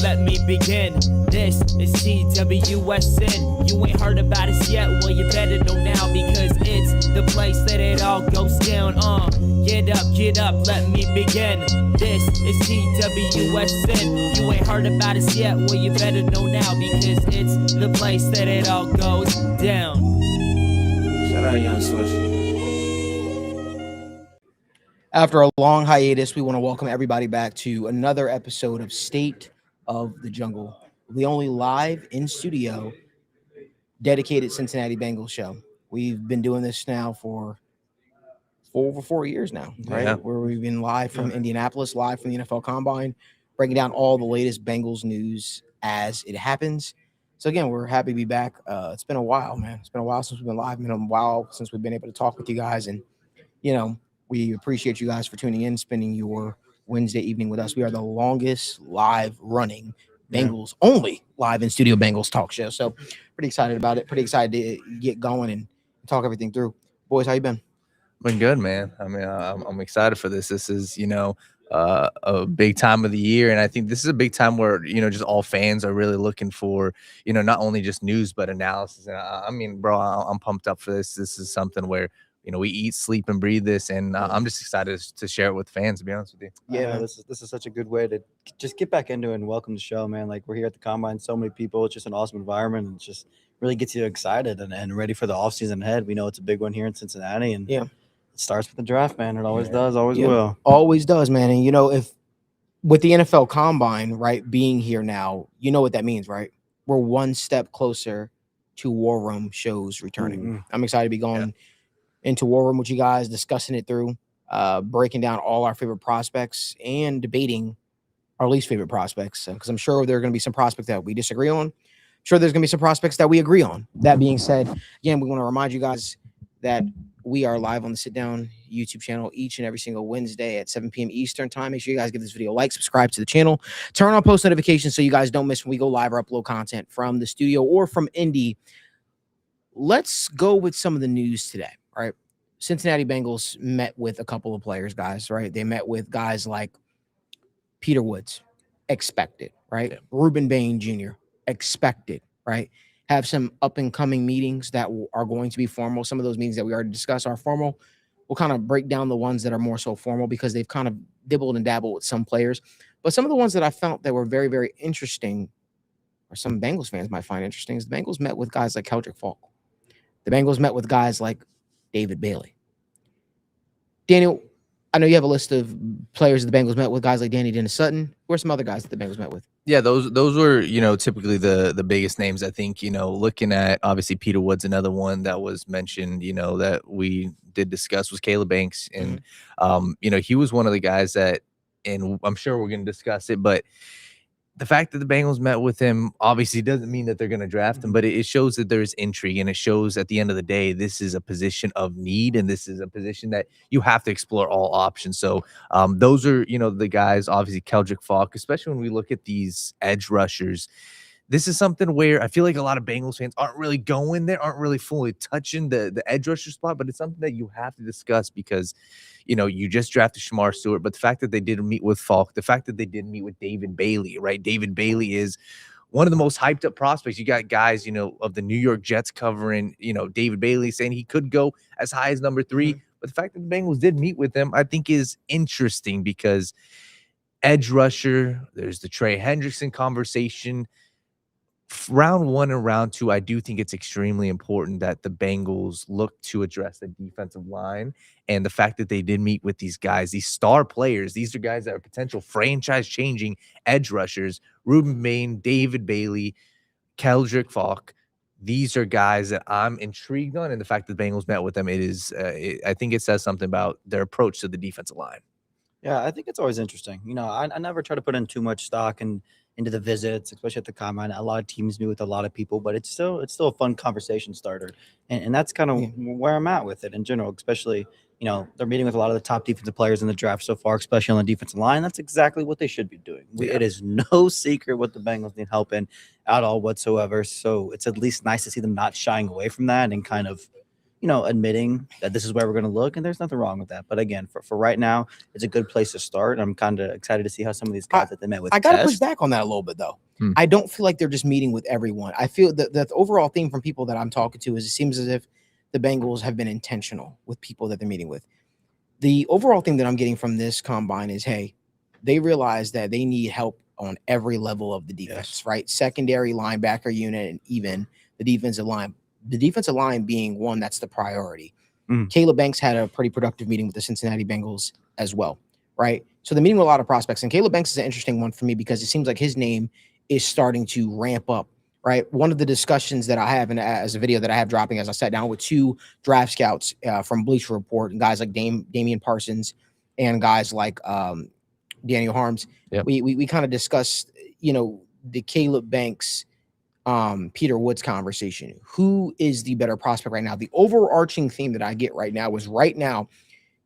let me begin. This is TWSN. You ain't heard about us yet, well you better know now, because it's the place that it all goes down. Get up, let me begin. This is TWSN. You ain't heard about us yet, well you better know now, because it's the place that it all goes down. Shout out Young Swish. After a long hiatus, we want to welcome everybody back to another episode of State of the Jungle, the only live in studio dedicated Cincinnati Bengals show. We've been doing this now for over 4 years now, right? Yeah. Where we've been live from Indianapolis, live from the NFL Combine, breaking down all the latest Bengals news as it happens. So again, we're happy to be back. It's been a while, man. It's been a while since we've been live. It's been a while since we've been able to talk with you guys, and we appreciate you guys for tuning in, spending your Wednesday evening with us. We are the longest live running Bengals, only live in studio Bengals talk show. So pretty excited about it. Pretty excited to get going and talk everything through. Boys, how you been? Been good, man. I mean, I'm excited for this. This is, a big time of the year. And I think this is a big time where, just all fans are really looking for, not only just news, but analysis. And I mean, bro, I'm pumped up for this. This is something where, we eat, sleep, and breathe this, and I'm just excited to share it with fans, to be honest with you. Yeah, this is such a good way to just get back into it and welcome the show, man. Like, we're here at the Combine, so many people. It's just an awesome environment, and it just really gets you excited and ready for the offseason ahead. We know it's a big one here in Cincinnati, and it starts with the draft, man. It always does, always will. Always does, man. And, if with the NFL Combine, right, being here now, you know what that means, right? We're one step closer to War Room shows returning. Mm-hmm. I'm excited to be going into War Room with you guys, discussing it through, breaking down all our favorite prospects and debating our least favorite prospects. Because I'm sure there are going to be some prospects that we disagree on. I'm sure there's going to be some prospects that we agree on. That being said, again, we want to remind you guys that we are live on the Sitdown YouTube channel each and every single Wednesday at 7 p.m. Eastern time. Make sure you guys give this video a like, subscribe to the channel, turn on post notifications so you guys don't miss when we go live or upload content from the studio or from Indy. Let's go with some of the news today. Right, Cincinnati Bengals met with a couple of players, guys. Right, they met with guys like Peter Woods, expected. Right, Ruben Bain Jr., expected. Right, have some up and coming meetings that are going to be formal. Some of those meetings that we already discussed are formal. We'll kind of break down the ones that are more so formal because they've kind of dibbled and dabbled with some players. But some of the ones that I felt that were very, very interesting, or some Bengals fans might find interesting, is the Bengals met with guys like Keldrick Falk. The Bengals met with guys like David Bailey. Daniel, I know you have a list of players that the Bengals met with, guys like Danny Dennis Sutton. Who are some other guys that the Bengals met with? Yeah, those were, typically the biggest names. I think, looking at, obviously, Peter Woods, another one that was mentioned, that we did discuss was Caleb Banks. And, he was one of the guys that, and I'm sure we're going to discuss it, but the fact that the Bengals met with him obviously doesn't mean that they're going to draft him, but it shows that there's intrigue, and it shows at the end of the day, this is a position of need, and this is a position that you have to explore all options. So those are, the guys, obviously Keldrick Falk, especially when we look at these edge rushers. This is something where I feel like a lot of Bengals fans aren't really going there, aren't really fully touching the edge rusher spot, but it's something that you have to discuss because, you just drafted Shamar Stewart, but the fact that they didn't meet with Falk, the fact that they didn't meet with David Bailey, right? David Bailey is one of the most hyped up prospects. You got guys, of the New York Jets covering, David Bailey saying he could go as high as number 3. But the fact that the Bengals did meet with him, I think is interesting because edge rusher, there's the Trey Hendrickson conversation. Round 1 and round 2, I do think it's extremely important that the Bengals look to address the defensive line, and the fact that they did meet with these guys, these star players. These are guys that are potential franchise-changing edge rushers. Ruben Bain, David Bailey, Keldrick Falk. These are guys that I'm intrigued on, and the fact that the Bengals met with them, I think it says something about their approach to the defensive line. Yeah, I think it's always interesting. I never try to put in too much stock into the visits, especially at the Combine. A lot of teams meet with a lot of people, but it's still a fun conversation starter. And that's kind of where I'm at with it in general, especially, they're meeting with a lot of the top defensive players in the draft so far, especially on the defensive line. That's exactly what they should be doing. It is no secret what the Bengals need help in at all whatsoever. So it's at least nice to see them not shying away from that and kind of admitting that this is where we're going to look, and there's nothing wrong with that. But again, for right now, it's a good place to start. I'm kind of excited to see how some of these guys that they met with. I got to push back on that a little bit, though. I don't feel like they're just meeting with everyone. I feel that the overall theme from people that I'm talking to is it seems as if the Bengals have been intentional with people that they're meeting with. The overall thing that I'm getting from this combine is, hey, they realize that they need help on every level of the defense, right? Secondary, linebacker unit, and even the defensive line. The defensive line being one that's the priority. Caleb Banks had a pretty productive meeting with the Cincinnati Bengals as well, right? So the meeting with a lot of prospects, and Caleb Banks is an interesting one for me because it seems like his name is starting to ramp up, right? One of the discussions that I have as a video that I have dropping as I sat down with 2 draft scouts from Bleacher Report and guys like Damian Parsons and guys like Daniel Harms. Yep. We kind of discussed, the Caleb Banks Peter Woods conversation. Who is the better prospect right now? The overarching theme that I get right now is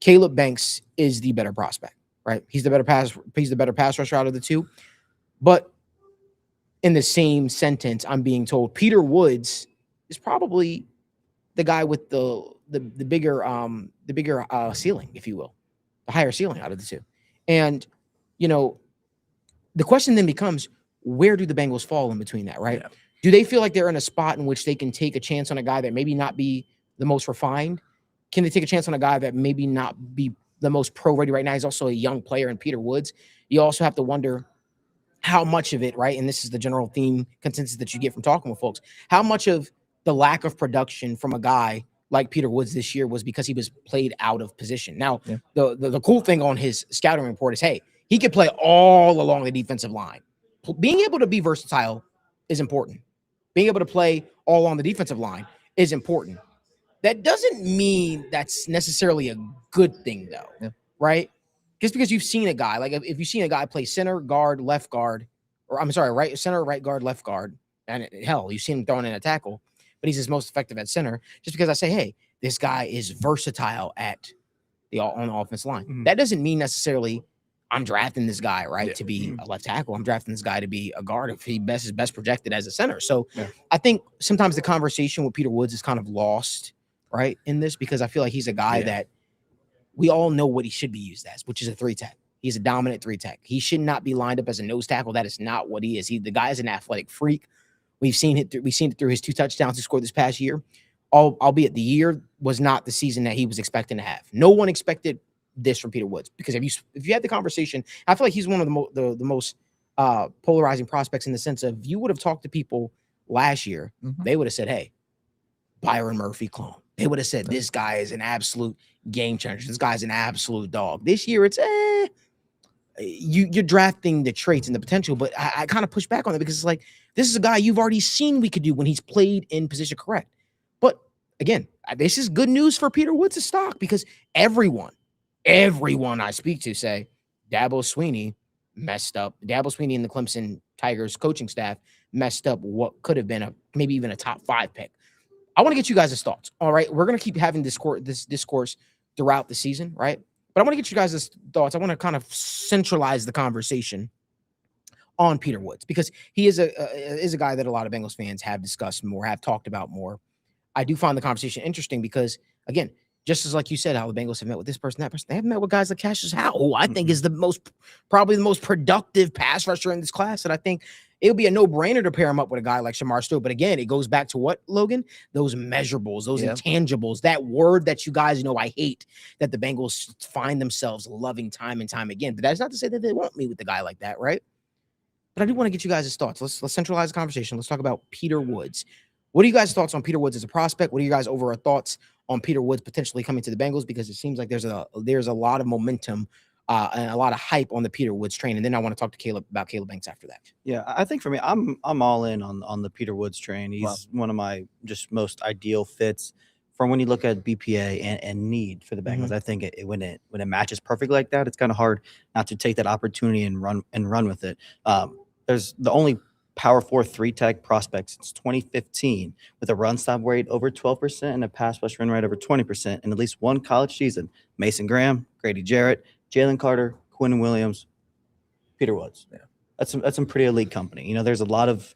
Caleb Banks is the better prospect, right? He's the better pass rusher out of the 2. But in the same sentence, I'm being told Peter Woods is probably the guy with the bigger ceiling, if you will, the higher ceiling out of the 2. And the question then becomes, where do the Bengals fall in between that, right? Yeah. Do they feel like they're in a spot in which they can take a chance on a guy that maybe not be the most refined? Can they take a chance on a guy that maybe not be the most pro-ready right now? He's also a young player in Peter Woods. You also have to wonder how much of it, right? And this is the general theme consensus that you get from talking with folks. How much of the lack of production from a guy like Peter Woods this year was because he was played out of position? Now, the cool thing on his scouting report is, hey, he could play all along the defensive line. Being able to be versatile is important. Being able to play all on the defensive line is important. That doesn't mean that's necessarily a good thing, though, right? Just because you've seen a guy, like if you've seen a guy play center, guard, left guard, right center, right guard, left guard, and hell, you've seen him throwing in a tackle, but he's his most effective at center. Just because I say, hey, this guy is versatile on the offensive line, that doesn't mean necessarily I'm drafting this guy, right, to be a left tackle. I'm drafting this guy to be a guard if he is best projected as a center. So I think sometimes the conversation with Peter Woods is kind of lost, right, in this, because I feel like he's a guy that we all know what he should be used as, which is a 3-tech. He's a dominant 3-tech. He should not be lined up as a nose tackle. That is not what he is. The guy is an athletic freak. We've seen it through his 2 touchdowns he scored this past year. Albeit the year was not the season that he was expecting to have. No one expected this from Peter Woods, because if you had the conversation, I feel like he's one of the most polarizing prospects in the sense of, you would have talked to people last year, they would have said, hey, Byron Murphy clone. They would have said, this guy is an absolute game changer. This guy's an absolute dog. This year, it's you're drafting the traits and the potential, but I kind of push back on it because it's like, this is a guy you've already seen we could do when he's played in position correct. But again, this is good news for Peter Woods' stock, because everyone I speak to say Dabo Swinney messed up. Dabo Swinney and the Clemson Tigers coaching staff messed up what could have been maybe even a top 5 pick. I want to get you guys' thoughts. All right, we're going to keep having this discourse throughout the season, right? But I want to get you guys' thoughts. I want to kind of centralize the conversation on Peter Woods, because he is a guy that a lot of Bengals fans have discussed more, have talked about more. I do find the conversation interesting because, again, just as like you said, how the Bengals have met with this person, that person, they have met with guys like Cassius Howe, who I think is probably the most productive pass rusher in this class. And I think it would be a no-brainer to pair him up with a guy like Shamar Stewart. But again, it goes back to what, Logan? Those measurables, those intangibles, that word that you guys know I hate, that the Bengals find themselves loving time and time again. But that's not to say that they won't meet with a guy like that, right? But I do want to get you guys' thoughts. Let's centralize the conversation. Let's talk about Peter Woods. What are you guys' thoughts on Peter Woods as a prospect? What are you guys' overall thoughts on Peter Woods potentially coming to the Bengals? Because it seems like there's a lot of momentum and a lot of hype on the Peter Woods train. And then I want to talk to Caleb about Caleb Banks after that. Yeah, I think for me, I'm all in on the Peter Woods train. He's one of my just most ideal fits from when you look at BPA and need for the Bengals. I think when it matches perfectly like that, it's kind of hard not to take that opportunity and run with it. There's the only Power 4 3-tech prospect since 2015 with a run stop rate over 12% and a pass rush run rate over 20% in at least one college season. Mason Graham, Grady Jarrett, Jalen Carter, Quinn Williams, Peter Woods. Yeah, that's some pretty elite company. There's a lot of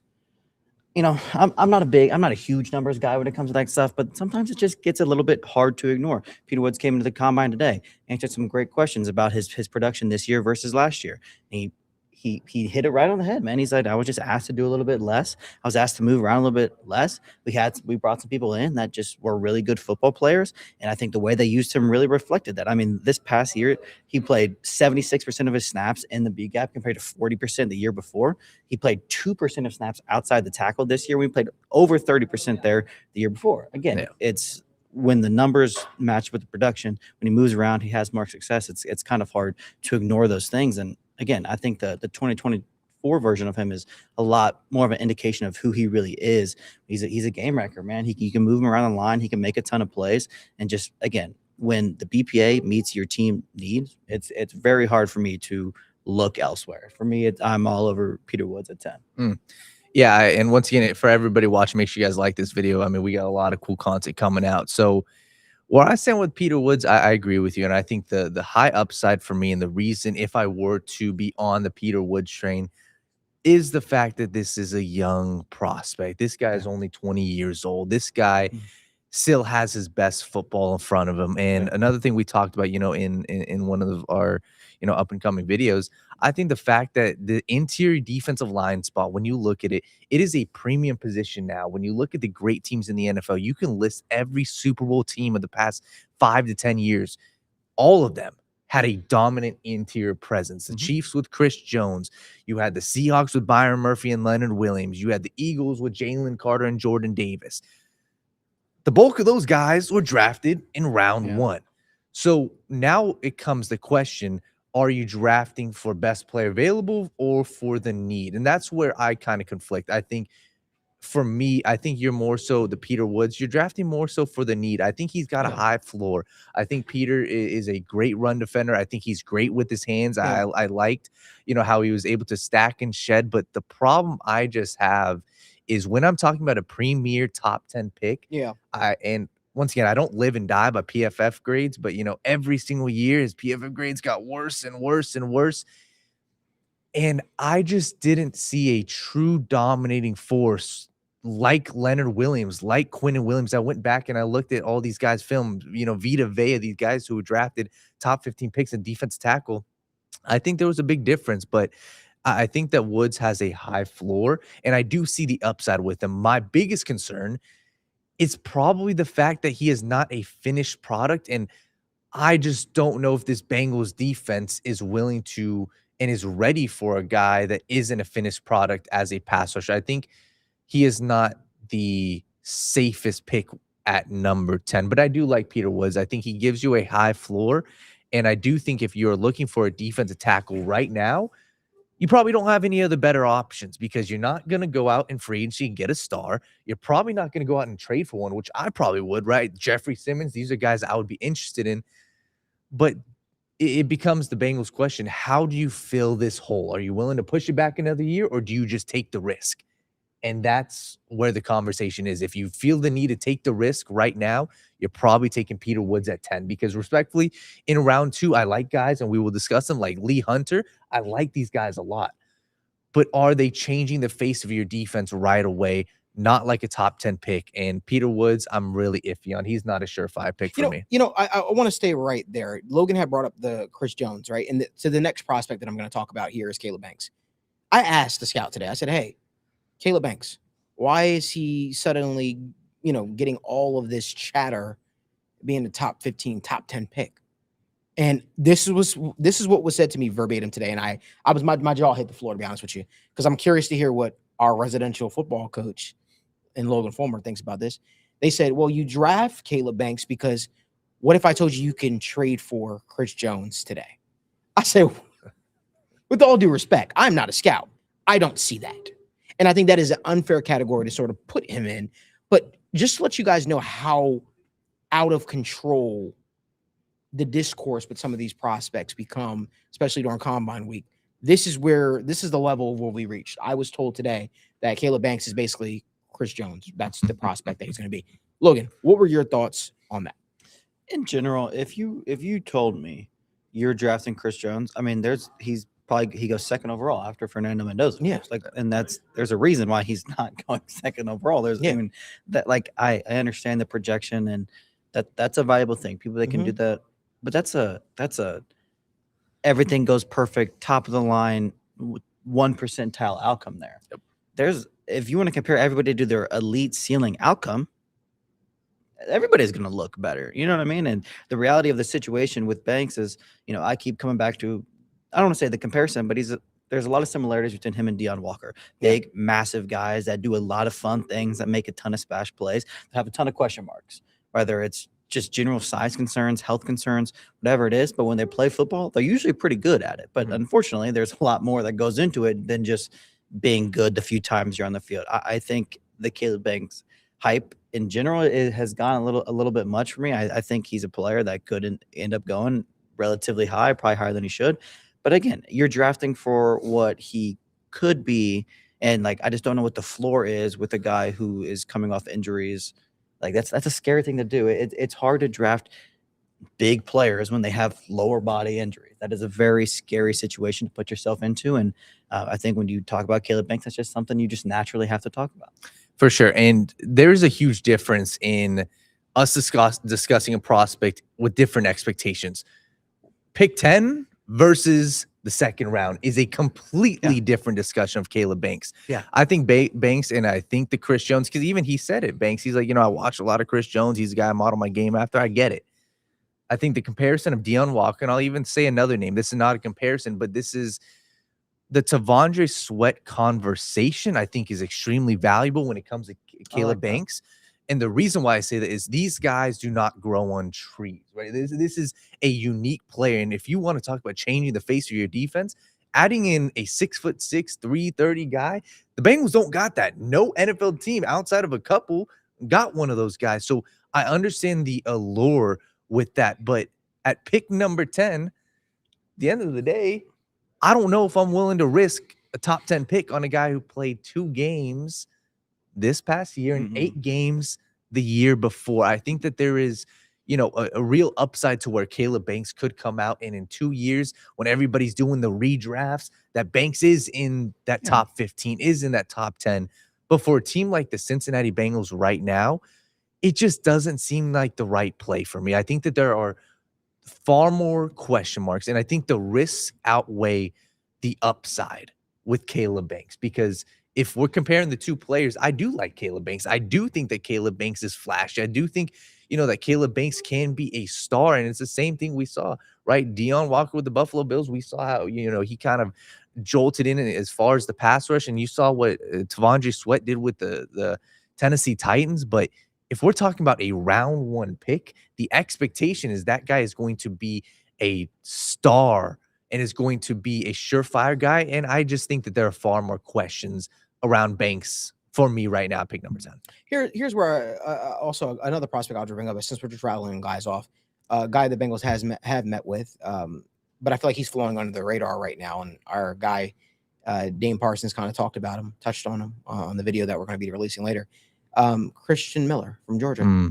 I'm not a huge numbers guy when it comes to that stuff, but sometimes it just gets a little bit hard to ignore. Peter Woods came into the combine today, answered some great questions about his production this year versus last year. And he hit it right on the head, man. He's like, I was just asked to do a little bit less. I was asked to move around a little bit less. We brought some people in that just were really good football players, and I think the way they used him really reflected that. I mean, this past year he played 76% of his snaps in the B gap compared to 40% the year before. He played 2% of snaps outside the tackle this year. We played over 30% there the year before. Again, it's when the numbers match with the production, when he moves around, he has more success. It's kind of hard to ignore those things. And again, I think the 2024 version of him is a lot more of an indication of who he really is. He's a game wrecker, man. You can move him around the line. He can make a ton of plays. And just, again, when the BPA meets your team needs, it's very hard for me to look elsewhere. For me, I'm all over Peter Woods at 10. Yeah, and once again, for everybody watching, make sure you guys like this video. I mean, we got a lot of cool content coming out. So where I stand with Peter Woods, I agree with you. And I think the high upside for me, and the reason if I were to be on the Peter Woods train, is the fact that this is a young prospect. This guy is only 20 years old. This guy still has his best football in front of him. And another thing we talked about, in one of our, up and coming videos, I think the fact that the interior defensive line spot, when you look at it, it is a premium position now. When you look at the great teams in the NFL, you can list every Super Bowl team of the past 5 to 10 years. All of them had a dominant interior presence. The Chiefs with Chris Jones. You had the Seahawks with Byron Murphy and Leonard Williams. You had the Eagles with Jalen Carter and Jordan Davis. The bulk of those guys were drafted in round 1. So now it comes the question, are you drafting for best player available or for the need? And that's where I kind of conflict. I think for me, I think you're more so the Peter Woods. You're drafting more so for the need. I think he's got a high floor. I think Peter is a great run defender. I think he's great with his hands. I liked, how he was able to stack and shed. But the problem I just have is when I'm talking about a premier top 10 pick. And once again, I don't live and die by PFF grades, but every single year his PFF grades got worse and worse and worse. And I just didn't see a true dominating force like Leonard Williams, like Quinnen Williams. I went back and I looked at all these guys' film, Vita Vea, these guys who were drafted top 15 picks in defense tackle. I think there was a big difference, but I think that Woods has a high floor, and I do see the upside with him. My biggest concern is probably the fact that he is not a finished product, and I just don't know if this Bengals defense is willing to and is ready for a guy that isn't a finished product as a pass rusher. I think he is not the safest pick at number 10, but I do like Peter Woods. I think he gives you a high floor, and I do think if you're looking for a defensive tackle right now, you probably don't have any other better options because you're not going to go out in free agency and get a star. You're probably not going to go out and trade for one, which I probably would, right? Jeffrey Simmons, these are guys I would be interested in. But it becomes the Bengals question. How do you fill this hole? Are you willing to push it back another year, or do you just take the risk? And that's where the conversation is. If you feel the need to take the risk right now, you're probably taking Peter Woods at 10 because respectfully, in round 2, I like guys, and we will discuss them, like Lee Hunter. I like these guys a lot. But are they changing the face of your defense right away? Not like a top 10 pick. And Peter Woods, I'm really iffy on. He's not a surefire pick for me. I want to stay right there. Logan had brought up the Chris Jones, right? And so the next prospect that I'm going to talk about here is Caleb Banks. I asked the scout today. I said, hey, Caleb Banks, why is he suddenly, getting all of this chatter being the top 15, top 10 pick? And this is what was said to me verbatim today. And I was my jaw hit the floor, to be honest with you, because I'm curious to hear what our residential football coach and Logan Fulmer thinks about this. They said, well, you draft Caleb Banks because what if I told you can trade for Chris Jones today? I said, with all due respect, I'm not a scout. I don't see that. And I think that is an unfair category to sort of put him in. But just to let you guys know how out of control the discourse with some of these prospects become, especially during Combine Week. This is the level of where we reached. I was told today that Caleb Banks is basically Chris Jones. That's the prospect that he's going to be. Logan, what were your thoughts on that? In general, if you told me you're drafting Chris Jones, I mean, he's probably he goes second overall after Fernando Mendoza. Yeah. Like, and there's a reason why he's not going second overall. There's I mean that like I understand the projection and that's a valuable thing. People that can do that, but that's a everything goes perfect, top of the line, 1 percentile outcome there. There's if you want to compare everybody to their elite ceiling outcome, everybody's going to look better. You know what I mean? And the reality of the situation with Banks is, I keep coming back to, I don't want to say the comparison, but there's a lot of similarities between him and Deion Walker. Big, massive guys that do a lot of fun things, that make a ton of splash plays, that have a ton of question marks, whether it's just general size concerns, health concerns, whatever it is. But when they play football, they're usually pretty good at it. But unfortunately, there's a lot more that goes into it than just being good the few times you're on the field. I think the Caleb Banks hype in general, it has gone a little bit much for me. I think he's a player that could end up going relatively high, probably higher than he should. But again, you're drafting for what he could be. And like, I just don't know what the floor is with a guy who is coming off injuries. Like that's a scary thing to do. It's hard to draft big players when they have lower body injuries. That is a very scary situation to put yourself into. And I think when you talk about Caleb Banks, that's just something you just naturally have to talk about. For sure. And there's a huge difference in us discussing a prospect with different expectations. Pick 10 versus the second round is a completely different discussion of Caleb Banks. Yeah. I think Banks and I think the Chris Jones, because even he said it, Banks, he's like, I watch a lot of Chris Jones. He's the guy I model my game after. I get it. I think the comparison of Deion Walker, and I'll even say another name. This is not a comparison, but this is the T'Vondre Sweat conversation, I think, is extremely valuable when it comes to Caleb Banks. And the reason why I say that is these guys do not grow on trees, right? This is a unique player. And if you want to talk about changing the face of your defense, adding in a 6'6", 330 guy, the Bengals don't got that. No NFL team outside of a couple got one of those guys. So I understand the allure with that. But at pick number 10, at the end of the day, I don't know if I'm willing to risk a top 10 pick on a guy who played 2 games this past year and 8 games the year before. I think that there is, a real upside to where Caleb Banks could come out, and in 2 years when everybody's doing the redrafts, that Banks is in that top 15, is in that top 10. But for a team like the Cincinnati Bengals right now, it just doesn't seem like the right play for me. I think that there are far more question marks, and I think the risks outweigh the upside with Caleb Banks, because if we're comparing the two players, I do like Caleb Banks. I do think that Caleb Banks is flashy. I do think, that Caleb Banks can be a star, and it's the same thing we saw, right? Deion Walker with the Buffalo Bills, we saw how, he kind of jolted in as far as the pass rush, and you saw what T'Vondre Sweat did with the Tennessee Titans. But if we're talking about a round 1 pick, the expectation is that guy is going to be a star and is going to be a surefire guy. And I just think that there are far more questions around Banks for me right now, pick number 10. Here's where also another prospect I'll bring up, since we're just rattling guys off, a guy the Bengals have met with, but I feel like he's flowing under the radar right now. And our guy, Dane Parsons, kind of talked about him, touched on him on the video that we're going to be releasing later. Christian Miller from Georgia.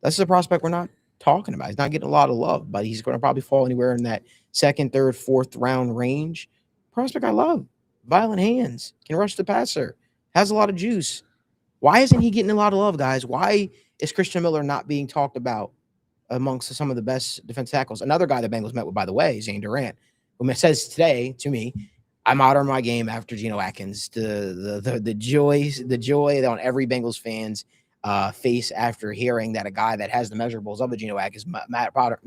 That's a prospect we're not talking about. He's not getting a lot of love, but he's going to probably fall anywhere in that 2nd, 3rd, 4th round range. Prospect I love. Violent hands, can rush the passer, has a lot of juice. Why isn't he getting a lot of love, guys? Why is Christian Miller not being talked about amongst some of the best defense tackles? Another guy the Bengals met with, by the way, Zane Durant, who says today to me, I modern my game after Geno Atkins. The joy on every Bengals fan's face after hearing that a guy that has the measurables of a Geno Atkins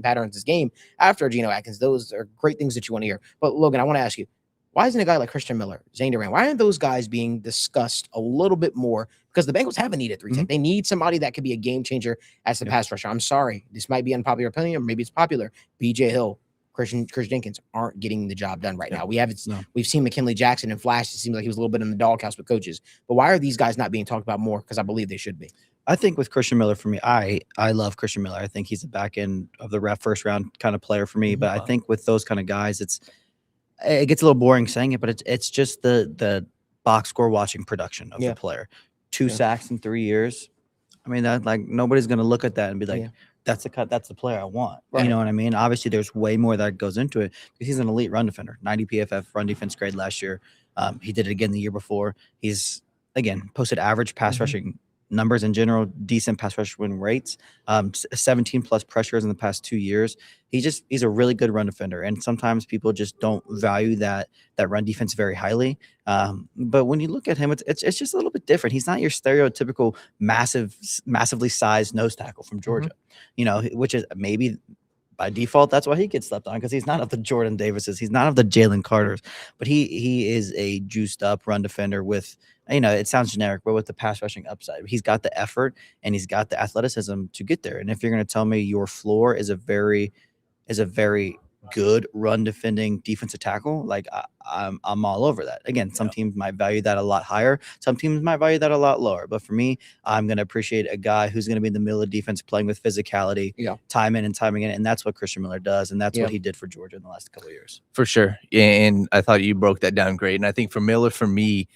patterns his game after Geno Atkins. Those are great things that you want to hear. But Logan, I want to ask you, why isn't a guy like Christian Miller, Zane Durant, why aren't those guys being discussed a little bit more? Because the Bengals have a need at 3 tech. They need somebody that could be a game changer as the pass rusher. I'm sorry, this might be unpopular opinion, or maybe it's popular. BJ Hill, Chris Jenkins aren't getting the job done right now. We've seen McKinley Jackson in flash. It seems like he was a little bit in the doghouse with coaches. But why are these guys not being talked about more? Because I believe they should be. I think with Christian Miller, for me, I love Christian Miller. I think he's a back end of the first round kind of player for me. But I think with those kind of guys, it gets a little boring saying it, but it's just the box score watching production of the player. 2 sacks in 3 years. I mean, that like nobody's gonna look at that and be like, that's the player I want. Right. You know what I mean? Obviously, there's way more that goes into it because he's an elite run defender, 90 PFF run defense grade last year. He did it again the year before. He's again posted average pass rushing numbers in general, decent pass rush win rates, 17 plus pressures in the past 2 years. He's a really good run defender, and sometimes people just don't value that run defense very highly. But when you look at him, it's just a little bit different. He's not your stereotypical massively sized nose tackle from Georgia, you know, which is maybe by default that's why he gets slept on, because he's not of the Jordan Davises, he's not of the Jalen Carters, but he is a juiced up run defender with, you know, it sounds generic, but with the pass rushing upside. He's got the effort and he's got the athleticism to get there. And if you're going to tell me your floor is a very good run defending defensive tackle, like I'm all over that. Again, some teams might value that a lot higher, some teams might value that a lot lower, but for me, I'm going to appreciate a guy who's going to be in the middle of defense, playing with physicality, time in and timing in, and that's what Christian Miller does, and that's what he did for Georgia in the last couple of years. For sure. And I thought you broke that down great. And I think for Miller, for me,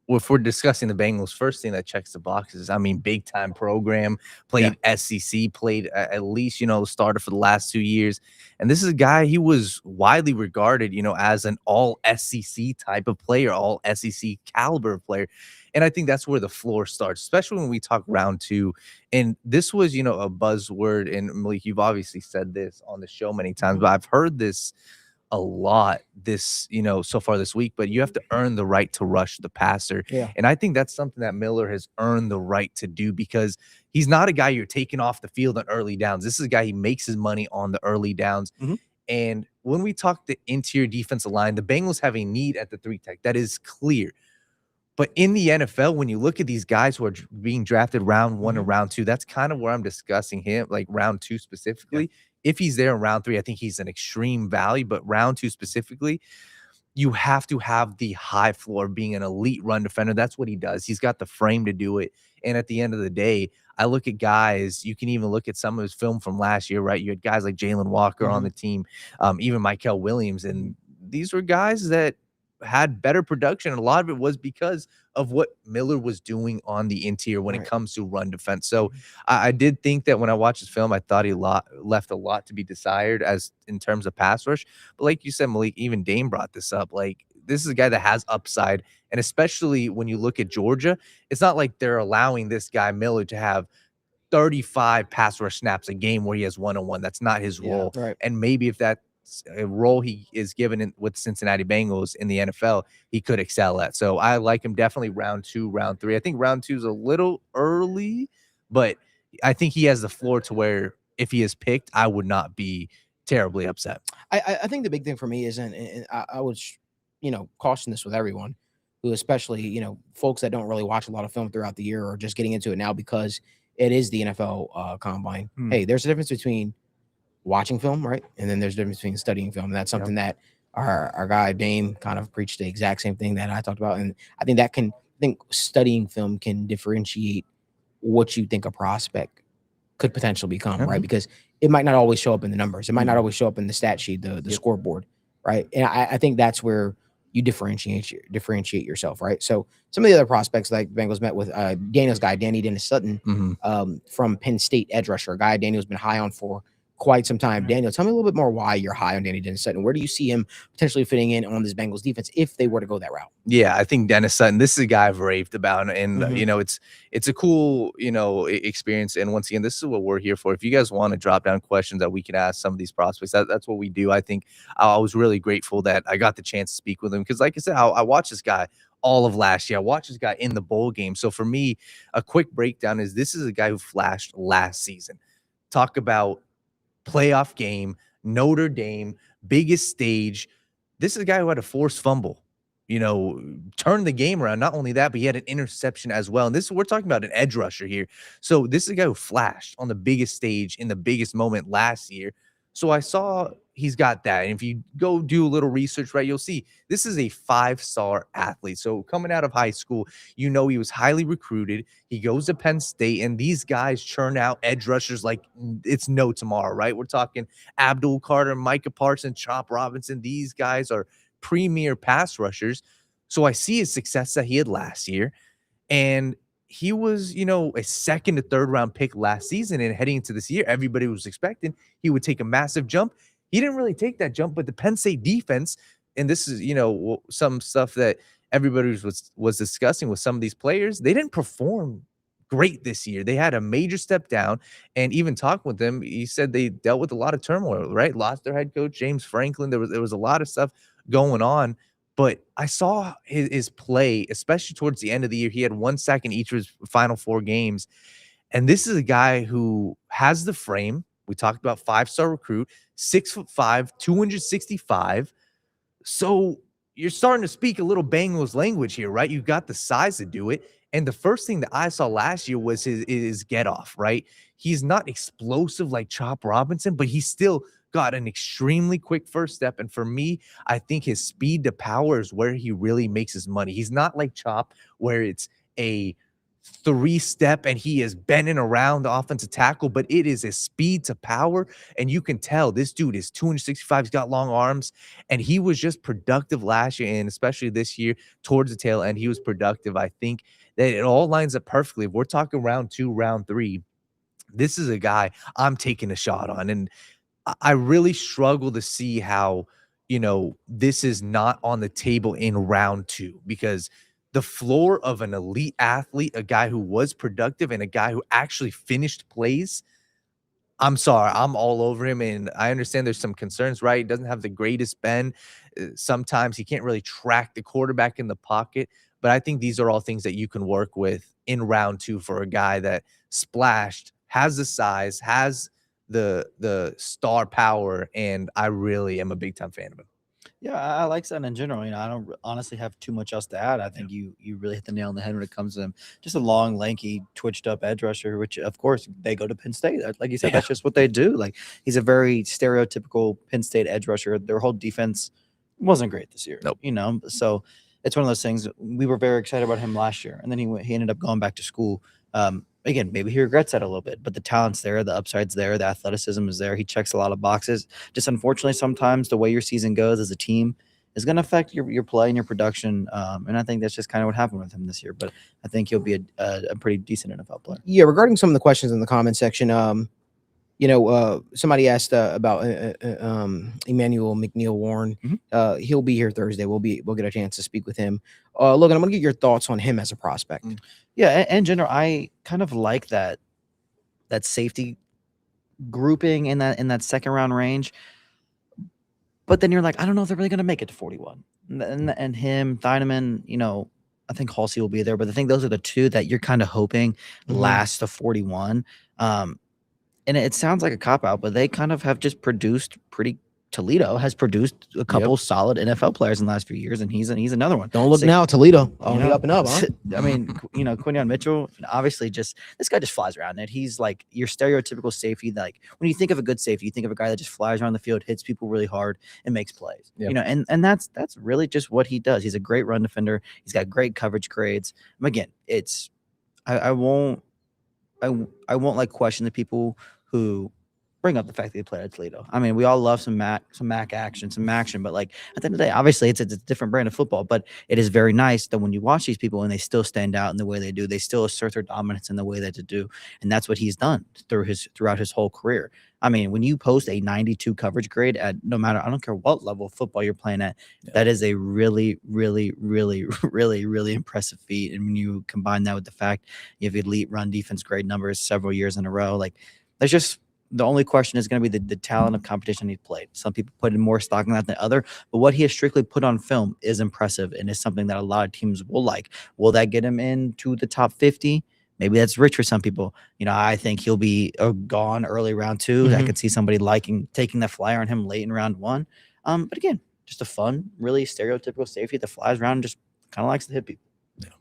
if we're discussing the Bengals, first thing that checks the boxes, I mean, big time program, played SEC, played at least, you know, started for the last 2 years. And this is a guy, he was widely regarded, you know, as an all SEC type of player, all SEC caliber player. And I think that's where the floor starts, especially when we talk round two. And this was, you know, a buzzword. And Malik, you've obviously said this on the show many times, but I've heard this a lot this, you know, so far this week, but you have to earn the right to rush the passer. And I think that's something that Miller has earned the right to do, because he's not a guy you're taking off the field on early downs. This is a guy, he makes his money on the early downs. And when we talk the interior defensive line, the Bengals have a need at the 3 tech. That is clear. But in the NFL, when you look at these guys who are being drafted round 1 and round 2, that's kind of where I'm discussing him, like round 2 specifically. If he's there in round 3, I think he's an extreme value. But round 2 specifically, you have to have the high floor, being an elite run defender. That's what he does. He's got the frame to do it. And at the end of the day, I look at guys, you can even look at some of his film from last year, right? You had guys like Jalen Walker on the team, even Michael Williams. And these were guys that had better production. And a lot of it was because of what Miller was doing on the interior when it comes to run defense. So I did think that when I watched this film, I thought he left a lot to be desired as in terms of pass rush. But like you said, Malik, even Dame brought this up. Like, this is a guy that has upside. And especially when you look at Georgia, it's not like they're allowing this guy Miller to have 35 pass rush snaps a game where he has one-on-one. That's not his role. And maybe if that a role he is given with Cincinnati Bengals in the NFL, he could excel at. So I like him definitely round 2, round 3. I think round 2 is a little early, but I think he has the floor to where if he is picked, I would not be terribly upset. I think the big thing for me is, and I would, you know, caution this with everyone, who especially, you know, folks that don't really watch a lot of film throughout the year or just getting into it now because it is the NFL combine. Hey, there's a difference between watching film, right? And then there's a difference between studying film. And that's something that our guy Dame kind of preached the exact same thing that I talked about. And I think studying film can differentiate what you think a prospect could potentially become, right? Because it might not always show up in the numbers. It might not always show up in the stat sheet, the scoreboard, right? And I think that's where you differentiate yourself, right? So some of the other prospects, like Bengals met with Daniel's guy, Dennis Sutton, from Penn State, edge rusher, a guy Daniel's been high on for quite some time. Daniel, tell me a little bit more why you're high on Dennis Sutton. Where do you see him potentially fitting in on this Bengals defense if they were to go that route? Yeah, I think Dennis Sutton, this is a guy I've raved about, and you know, it's a cool, you know, experience. And once again, this is what we're here for. If you guys want to drop down questions that we can ask some of these prospects, that's what we do. I think I was really grateful that I got the chance to speak with him, because like I said, I watched this guy all of last year. I watched this guy in the bowl game. So for me, a quick breakdown is this is a guy who flashed last season. Talk about playoff game, Notre Dame, biggest stage. This is a guy who had a forced fumble, you know, turned the game around. Not only that, but he had an interception as well. And we're talking about an edge rusher here. So this is a guy who flashed on the biggest stage in the biggest moment last year. So I saw he's got that. And if you go do a little research, right, you'll see this is a 5-star athlete. So coming out of high school, you know, he was highly recruited. He goes to Penn State, and these guys churn out edge rushers like it's no tomorrow, right? We're talking Abdul Carter, Micah Parsons, Chop Robinson. These guys are premier pass rushers. So I see his success that he had last year, and he was, a second to third round pick last season, and heading into this year, everybody was expecting he would take a massive jump. He didn't really take that jump, but the Penn State defense, and this is, some stuff that everybody was discussing with some of these players, they didn't perform great this year. They had a major step down, and even talking with them, he said they dealt with a lot of turmoil, right? Lost their head coach, James Franklin. There was a lot of stuff going on, but I saw his play, especially towards the end of the year. He had 1 sack in each of his final 4 games, and this is a guy who has the frame. We talked about 5-star recruit, 6'5", 265. So you're starting to speak a little Bengals language here, right? You got the size to do it. And the first thing that I saw last year was his get off, right? He's not explosive like Chop Robinson, but he's still got an extremely quick first step. And for me, I think his speed to power is where he really makes his money. He's not like Chop, where it's a 3-step and he is bending around the offensive tackle, but it is a speed to power. And you can tell this dude is 265. He's got long arms, and he was just productive last year, and especially this year towards the tail end, he was productive. I think that it all lines up perfectly. If we're talking round 2, round 3, this is a guy I'm taking a shot on. And I really struggle to see how, this is not on the table in round 2, because the floor of an elite athlete, a guy who was productive and a guy who actually finished plays, I'm sorry, I'm all over him. And I understand there's some concerns, right? He doesn't have the greatest bend. Sometimes he can't really track the quarterback in the pocket. But I think these are all things that you can work with in round 2 for a guy that splashed, has the size, has the star power, and I really am a big time fan of him. Yeah, I like Sutton in general. I don't honestly have too much else to add. I think you really hit the nail on the head when it comes to him. Just a long, lanky, twitched up edge rusher, which of course they go to Penn State. Like you said, that's just what they do. Like, he's a very stereotypical Penn State edge rusher. Their whole defense wasn't great this year. Nope. So it's one of those things. We were very excited about him last year, and then he ended up going back to school. Again, maybe he regrets that a little bit, but the talent's there, the upside's there, the athleticism is there. He checks a lot of boxes. Just unfortunately, sometimes the way your season goes as a team is going to affect your play and your production. And I think that's just kind of what happened with him this year. But I think he'll be a pretty decent NFL player. Yeah, regarding some of the questions in the comment section, somebody asked about Emmanuel McNeil Warren. He'll be here Thursday. We'll get a chance to speak with him. Logan, I'm gonna get your thoughts on him as a prospect. Yeah, in general, I kind of like that safety grouping in that second round range. But then you're like, I don't know if they're really gonna make it to 41. And him, Thieneman, I think Halsey will be there. But I think those are the two that you're kind of hoping last to 41. And it sounds like a cop-out, but they kind of have just produced Toledo has produced a couple solid NFL players in the last few years, and he's another one. Don't look now, Toledo. Only up and up, huh? I mean, Quinyon Mitchell, obviously this guy just flies around, and he's like your stereotypical safety. Like, when you think of a good safety, you think of a guy that just flies around the field, hits people really hard, and makes plays. And that's really just what he does. He's a great run defender. He's got great coverage grades. Again, I won't like question the people who bring up the fact that he played at Toledo. I mean, we all love some MAC action, but like at the end of the day, obviously it's a different brand of football, but it is very nice that when you watch these people and they still stand out in the way they do, they still assert their dominance in the way that they do. And that's what he's done throughout his whole career. I mean, when you post a 92 coverage grade at I don't care what level of football you're playing at, that is a really, really, really, really, really impressive feat. And when you combine that with the fact you have elite run defense grade numbers several years in a row, like there's just, the only question is going to be the talent of competition he played. Some people put in more stock in that than other, but what he has strictly put on film is impressive and is something that a lot of teams will like. Will that get him into the top 50? Maybe that's rich for some people. I think he'll be gone early round 2. I could see somebody taking the flyer on him late in round 1. But again, just a fun, really stereotypical safety that flies around and just kind of likes to hit people. Yeah.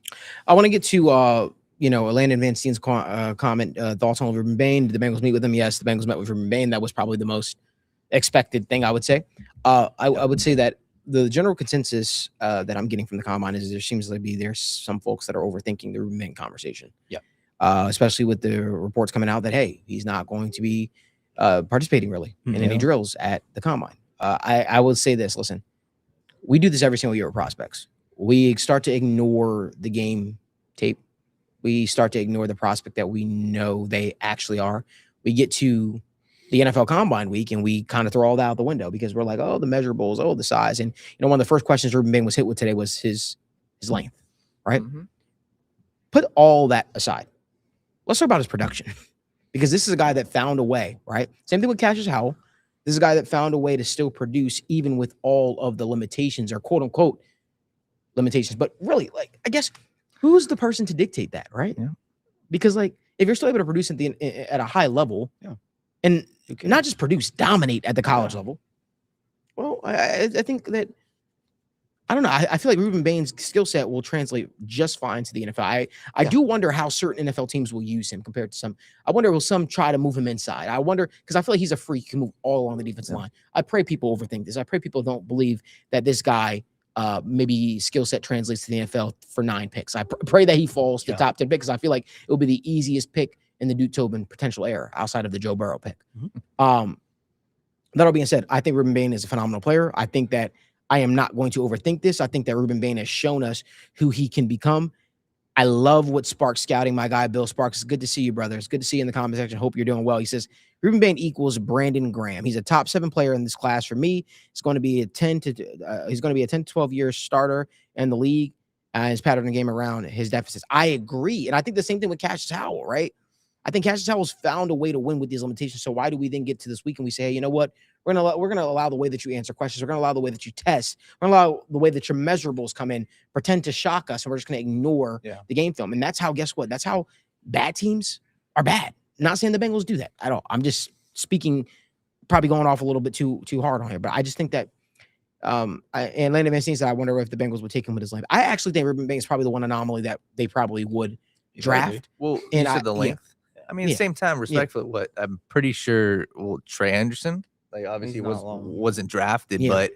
I want to get to Landon Van Steen's comment, thoughts on Ruben Bain. Did the Bengals meet with him? Yes, the Bengals met with Ruben Bain. That was probably the most expected thing, I would say. I would say that the general consensus that I'm getting from the combine is there seems to be there's some folks that are overthinking the Ruben Bain conversation. Yeah. Especially with the reports coming out that, hey, he's not going to be participating really in any drills at the combine. I will say this, listen, we do this every single year with prospects. We start to ignore the game tape We start to ignore the prospect that we know they actually are. We get to the NFL Combine week and we kind of throw all that out the window because we're like, oh, the measurables, oh, the size. And one of the first questions Ruben Bain was hit with today was his length, right? Mhm. Put all that aside. Let's talk about his production because this is a guy that found a way, right? Same thing with Cassius Howell. This is a guy that found a way to still produce even with all of the limitations or quote unquote limitations. But really, like, I guess who's the person to dictate that, right? Yeah. Because like if you're still able to produce at a high level, and not just produce, dominate at the college level. Well, I think that I don't know. I feel like Ruben Bain's skill set will translate just fine to the NFL. I do wonder how certain NFL teams will use him compared to some. I wonder will some try to move him inside. I wonder because I feel like he's a freak. He can move all along the defensive line. I pray people overthink this. I pray people don't believe that this guy maybe skill set translates to the NFL for 9 picks. I pray that he falls to the top 10 pick because I feel like it will be the easiest pick in the Duke Tobin potential era outside of the Joe Burrow pick. That all being said, I think Ruben Bain is a phenomenal player. I think that I am not going to overthink this. I think that Ruben Bain has shown us who he can become. I love what Sparks scouting, my guy, Bill Sparks. It's good to see you, brother. It's good to see you in the comment section. Hope you're doing well. He says, Ruben Bain equals Brandon Graham. He's a top 7 player in this class for me. He's going to be a 10 to 12 year starter in the league. His pattern of game around his deficits. I agree. And I think the same thing with Cassius Howell, right? I think Cassius Howell's found a way to win with these limitations. So why do we then get to this week and we say, hey, you know what? We're gonna allow the way that you answer questions. We're gonna allow the way that you test. We're gonna allow the way that your measurables come in, pretend to shock us, and we're just gonna ignore the game film. And that's how, guess what? That's how bad teams are bad. Not saying the Bengals do that at all. I'm just speaking, probably going off a little bit too hard on here, but I just think that and Landon Van Steen said, I wonder if the Bengals would take him with his length. I actually think Ruben Bain is probably the one anomaly that they probably would draft. Well, and you said the length. I mean, at the same time, respectfully, what I'm pretty sure, Trey Anderson, like obviously wasn't drafted, but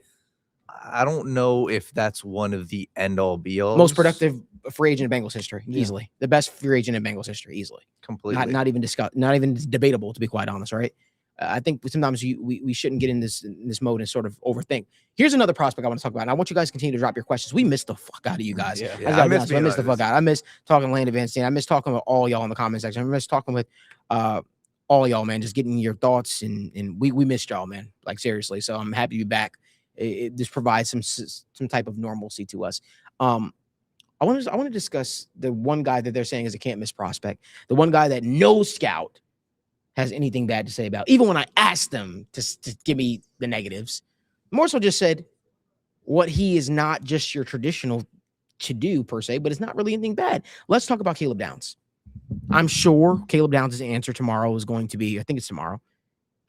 I don't know if that's one of the end all be all. Most productive free agent in Bengals history, easily. The best free agent in Bengals history, easily. Completely. Not even not even debatable, to be quite honest, right? I think sometimes we shouldn't get in this mode and sort of overthink. Here's another prospect I want to talk about. And I want you guys to continue to drop your questions. We missed the fuck out of you guys. I missed the fuck out. I miss talking to Landon Van Steen. I miss talking with all y'all in the comment section. I miss talking with all y'all, man. Just getting your thoughts and we missed y'all, man. Like seriously. So I'm happy to be back. This provides some type of normalcy to us. I want to discuss the one guy that they're saying is a can't miss prospect. The one guy that no scout has anything bad to say about, even when I asked them to give me the negatives. More so just said what he is not just your traditional to do per se, but it's not really anything bad. Let's talk about Caleb Downs. I'm sure Caleb Downs' answer tomorrow is going to be, I think it's tomorrow,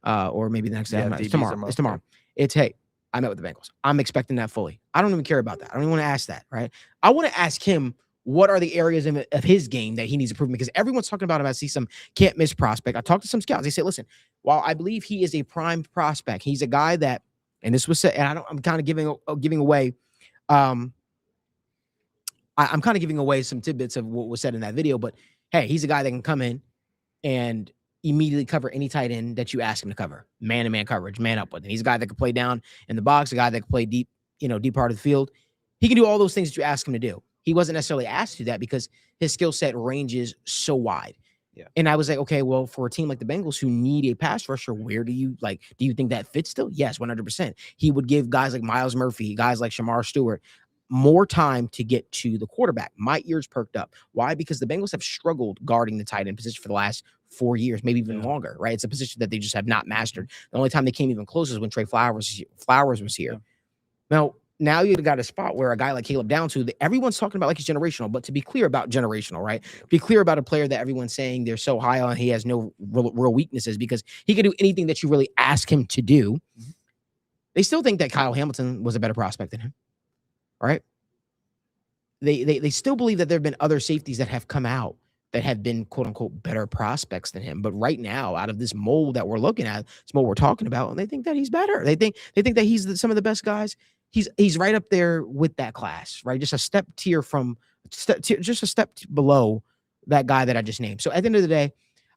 or maybe the next day. It's tomorrow. It's tomorrow. It's, hey, I met with the Bengals. I'm expecting that fully. I don't even care about that. I don't even want to ask that, right? I want to ask him, what are the areas of his game that he needs improvement? Because everyone's talking about him. I see some can't miss prospect. I talked to some scouts. They say, listen, while I believe he is a prime prospect, he's a guy that, and this was said, and I'm kind of giving away, I'm kind of giving away some tidbits of what was said in that video, but hey, he's a guy that can come in and immediately cover any tight end that you ask him to cover. Man-to-man coverage, man up with it. He's a guy that can play down in the box, a guy that can play deep, deep part of the field. He can do all those things that you ask him to do. He wasn't necessarily asked to do that because his skill set ranges so wide. Yeah. And I was like, okay, well, for a team like the Bengals who need a pass rusher, where do you think that fits still? Yes, 100%. He would give guys like Myles Murphy, guys like Shamar Stewart, more time to get to the quarterback. My ears perked up. Why? Because the Bengals have struggled guarding the tight end position for the last 4 years, maybe even longer, right? It's a position that they just have not mastered. The only time they came even closer is when Trey Flowers was here. Yeah. Now you've got a spot where a guy like Caleb Downs, who everyone's talking about like he's generational, but to be clear about generational, right? Be clear about a player that everyone's saying they're so high on, he has no real weaknesses because he can do anything that you really ask him to do. Mm-hmm. They still think that Kyle Hamilton was a better prospect than him, right? They still believe that there have been other safeties that have come out that have been quote unquote better prospects than him. But right now, out of this mold that we're looking at, this mold we're talking about, and they think that he's better. They think that he's some of the best guys. He's right up there with that class, right? Just a step below that guy that I just named. So at the end of the day,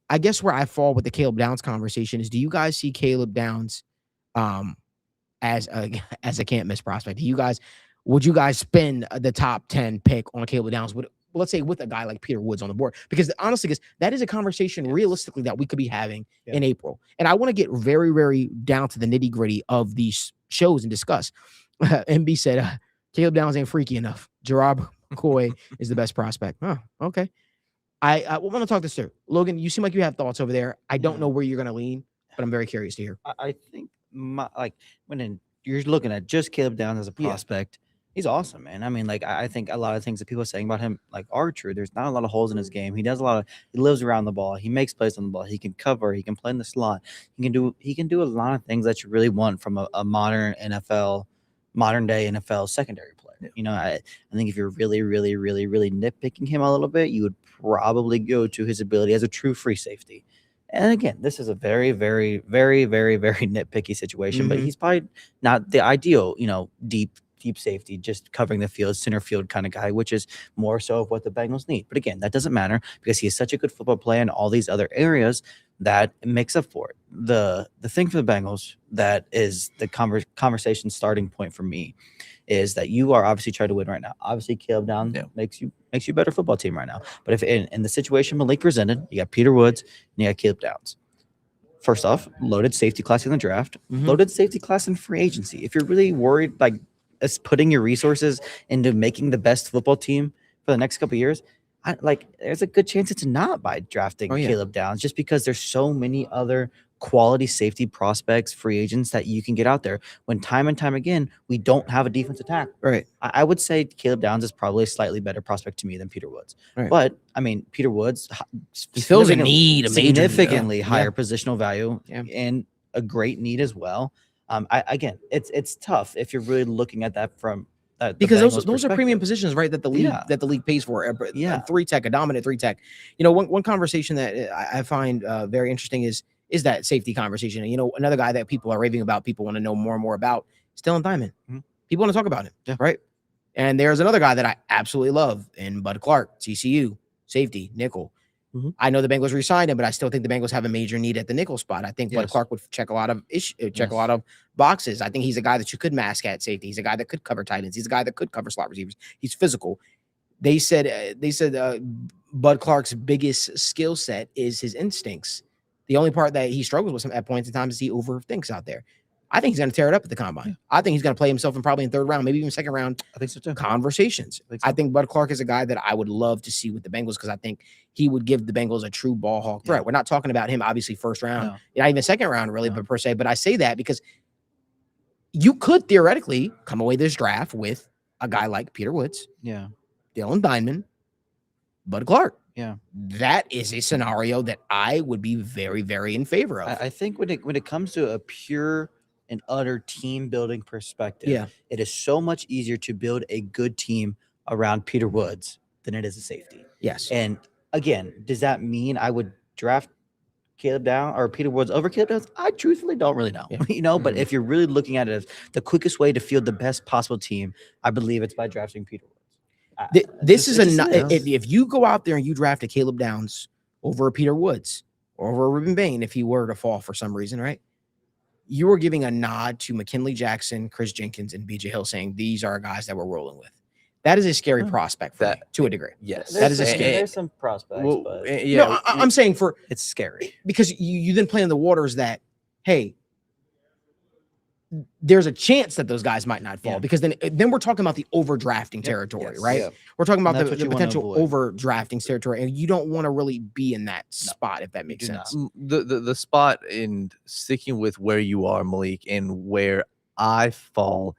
I guess where I fall with the Caleb Downs conversation is, do you guys see Caleb Downs as a can't miss prospect? Would you guys spend the top 10 pick on Caleb Downs? let's say with a guy like Peter Woods on the board, because honestly, that is a conversation realistically that we could be having in April. And I want to get very, very down to the nitty gritty of these shows and discuss. MB said, Caleb Downs ain't freaky enough. Gerard McCoy is the best prospect. Oh, okay. I want to talk this through. Logan, you seem like you have thoughts over there. I don't know where you're going to lean, but I'm very curious to hear. I think when you're looking at just Caleb Downs as a prospect, he's awesome, man. I mean, like, I think a lot of things that people are saying about him, like, are true. There's not a lot of holes in his game. He lives around the ball. He makes plays on the ball. He can cover. He can play in the slot. He can do a lot of things that you really want from a modern day NFL secondary player. Yeah. You know, I think if you're really, really, really, really nitpicking him a little bit, you would probably go to his ability as a true free safety. And again, this is a very, very, very, very, very nitpicky situation, but he's probably not the ideal, deep safety, just covering the field, center field kind of guy, which is more so of what the Bengals need. But again, that doesn't matter because he is such a good football player in all these other areas that makes up for it. The thing for the Bengals that is the conversation starting point for me is that you are obviously trying to win right now. Obviously, Caleb Downs makes you a better football team right now. But if in the situation Malik presented, you got Peter Woods and you got Caleb Downs. First off, loaded safety class in the draft, loaded safety class in free agency. If you're really worried, like, as putting your resources into making the best football team for the next couple of years, there's a good chance it's not by drafting Caleb Downs, just because there's so many other quality safety prospects, free agents that you can get out there when time and time again, we don't have a defensive tackle. Right. I would say Caleb Downs is probably a slightly better prospect to me than Peter Woods. Right. But I mean, Peter Woods he fills a need, a major significantly higher positional value and a great need as well. Again, it's tough if you're really looking at that from because those are premium positions, right? That the league pays for. Three tech, a dominant three tech. One conversation that I find very interesting is that safety conversation. And, another guy that people are raving about, people want to know more and more about, is Dylan Diamond. People want to talk about him, right? And there's another guy that I absolutely love, in Bud Clark, TCU, safety, nickel. I know the Bengals re-signed him, but I still think the Bengals have a major need at the nickel spot. I think Bud Clark would check a lot of a lot of boxes. I think he's a guy that you could mask at safety. He's a guy that could cover tight ends. He's a guy that could cover slot receivers. He's physical. They said Bud Clark's biggest skill set is his instincts. The only part that he struggles with at points in time is he overthinks out there. I think he's going to tear it up at the combine. I think he's going to play himself in probably in third round, maybe even second round. I think so too. Conversations. I think Bud Clark is a guy that I would love to see with the Bengals because I think he would give the Bengals a true ball hawk threat. We're not talking about him, obviously, first round, not even second round, really, but per se. But I say that because you could theoretically come away this draft with a guy like Peter Woods, Dylan Diamond, Bud Clark. That is a scenario that I would be very, very in favor of. I think when it comes to a pure and utter team building perspective, it is so much easier to build a good team around Peter Woods than it is a safety. Yes. And again, does that mean I would draft Caleb Downs or Peter Woods over Caleb Downs? I truthfully don't really know. But if you're really looking at it as the quickest way to field the best possible team, I believe it's by drafting Peter Woods. If you go out there and you draft a Caleb Downs over a Peter Woods or over a Ruben Bain, if he were to fall for some reason, right? You are giving a nod to McKinley Jackson, Chris Jenkins, and BJ Hill, saying these are guys that we're rolling with. That is a scary prospect for me, to a degree. Yes, that is a scary. There's some prospects, but no, I'm saying it's scary because you then play in the waters that, hey, there's a chance that those guys might not fall because then we're talking about the overdrafting territory, right? Yeah. We're talking about the potential overdrafting territory, and you don't want to really be in that spot, if that makes sense. The spot in sticking with where you are, Malik, and where I fall,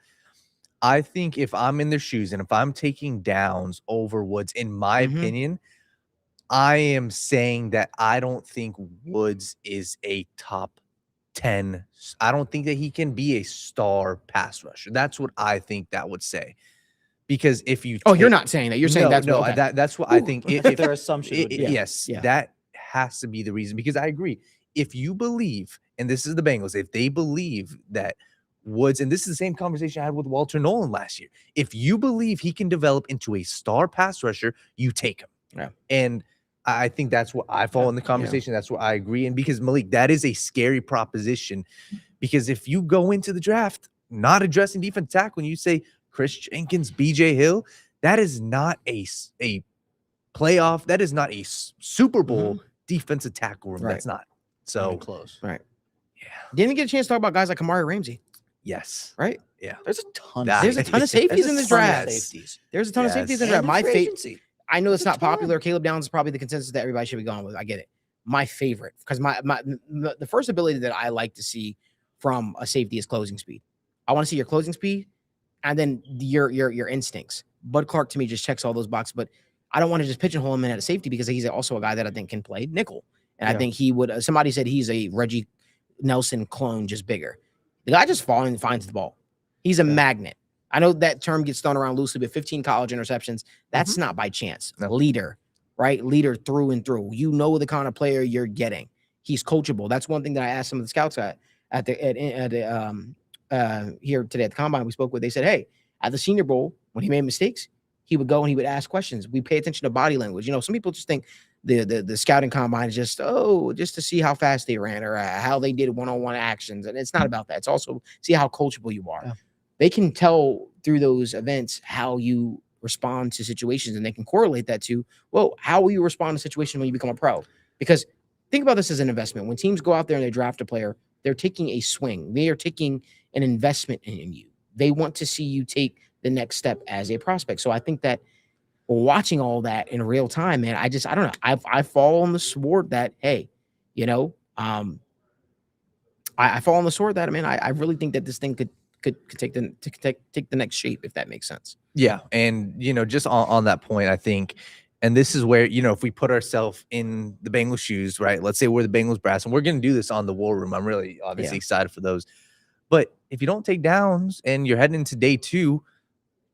I think if I'm in their shoes and if I'm taking Downs over Woods, in my opinion, I am saying that I don't think Woods is a top 10. I don't think that he can be a star pass rusher. That's what I think that would say. Because if you you're not saying that. You're saying that's what I think. If their assumption would be. Yes, that has to be the reason. Because I agree. If you believe, and this is the Bengals, if they believe that Woods, and this is the same conversation I had with Walter Nolan last year. If you believe he can develop into a star pass rusher, you take him. Yeah. And I think that's what I fall in the conversation. That's what I agree. And because Malik, that is a scary proposition. Because if you go into the draft not addressing defensive tackle, when you say Chris Jenkins, BJ Hill, that is not a playoff. That is not a Super Bowl defensive tackle room. Right. That's not. Not So even close. Right. Yeah. Didn't get a chance to talk about guys like Kamari Ramsey, Yes. right? There's a ton. There's a ton of safeties in this draft. Safeties. There's a ton of safeties in the Yes. draft. My favorite. agency. I know it's There's a not popular. ton. Caleb Downs is probably the consensus that everybody should be going with. I get it. My favorite, because the first ability that I like to see from a safety is closing speed. I want to see your closing speed, and then your instincts. Bud Clark to me just checks all those boxes, but I don't want to just pigeonhole him in at a safety because he's also a guy that I think can play nickel, and I think he would. Somebody said he's a Reggie Nelson clone, just bigger. The guy just finds the ball. He's a magnet. I know that term gets thrown around loosely, but 15 college interceptions, that's not by chance. No. Leader, right? Leader through and through. You know the kind of player you're getting. He's coachable. That's one thing that I asked some of the scouts here today at the combine we spoke with. They said, hey, at the Senior Bowl, when he made mistakes, he would go and he would ask questions. We pay attention to body language. You know, some people just think the scouting combine is just to see how fast they ran or how they did one-on-one actions. And it's not about that. It's also see how coachable you are. Yeah. They can tell through those events how you respond to situations, and they can correlate that to, well, how will you respond to situations when you become a pro? Because think about this as an investment. When teams go out there and they draft a player, they're taking a swing. They are taking an investment in you. They want to see you take the next step as a prospect. So I think that watching all that in real time, man, I don't know. I fall on the sword that, hey, you know, I fall on the sword that, man, I really think that this thing could take the next shape, if that makes sense. Yeah. And, you know, just on that point, I think, and this is where, you know, if we put ourselves in the Bengals shoes, right? Let's say we're the Bengals brass, and we're going to do this on the War Room. I'm really obviously excited for those. But if you don't take downs and you're heading into day 2,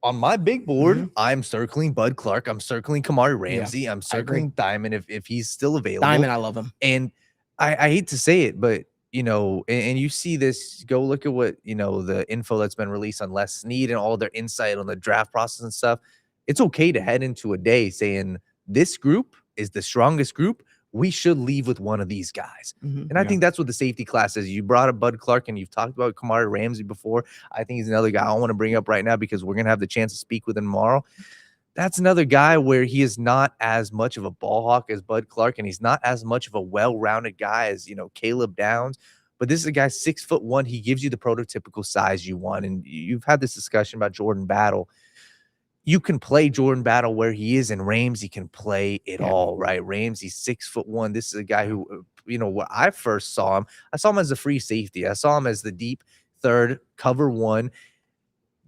on my big board, I'm circling Bud Clark. I'm circling Kamari Ramsey. I'm circling Diamond if he's still available. Diamond, I love him. And I hate to say it, but you know, and you see this, go look at what, you know, the info that's been released on Les Snead and all their insight on the draft process and stuff. It's okay to head into a day saying this group is the strongest group. We should leave with one of these guys. And I think that's what the safety class is. You brought up Bud Clark and you've talked about Kamari Ramsey before. I think he's another guy I want to bring up right now because we're going to have the chance to speak with him tomorrow. That's another guy where he is not as much of a ball hawk as Bud Clark, and he's not as much of a well-rounded guy as, you know, Caleb Downs. But this is a guy 6'1". He gives you the prototypical size you want. And you've had this discussion about Jordan Battle. You can play Jordan Battle where he is, and Ramsey can play it all, right? Ramsey's 6'1". This is a guy who, you know, when I first saw him, I saw him as a free safety. I saw him as the deep third, cover one.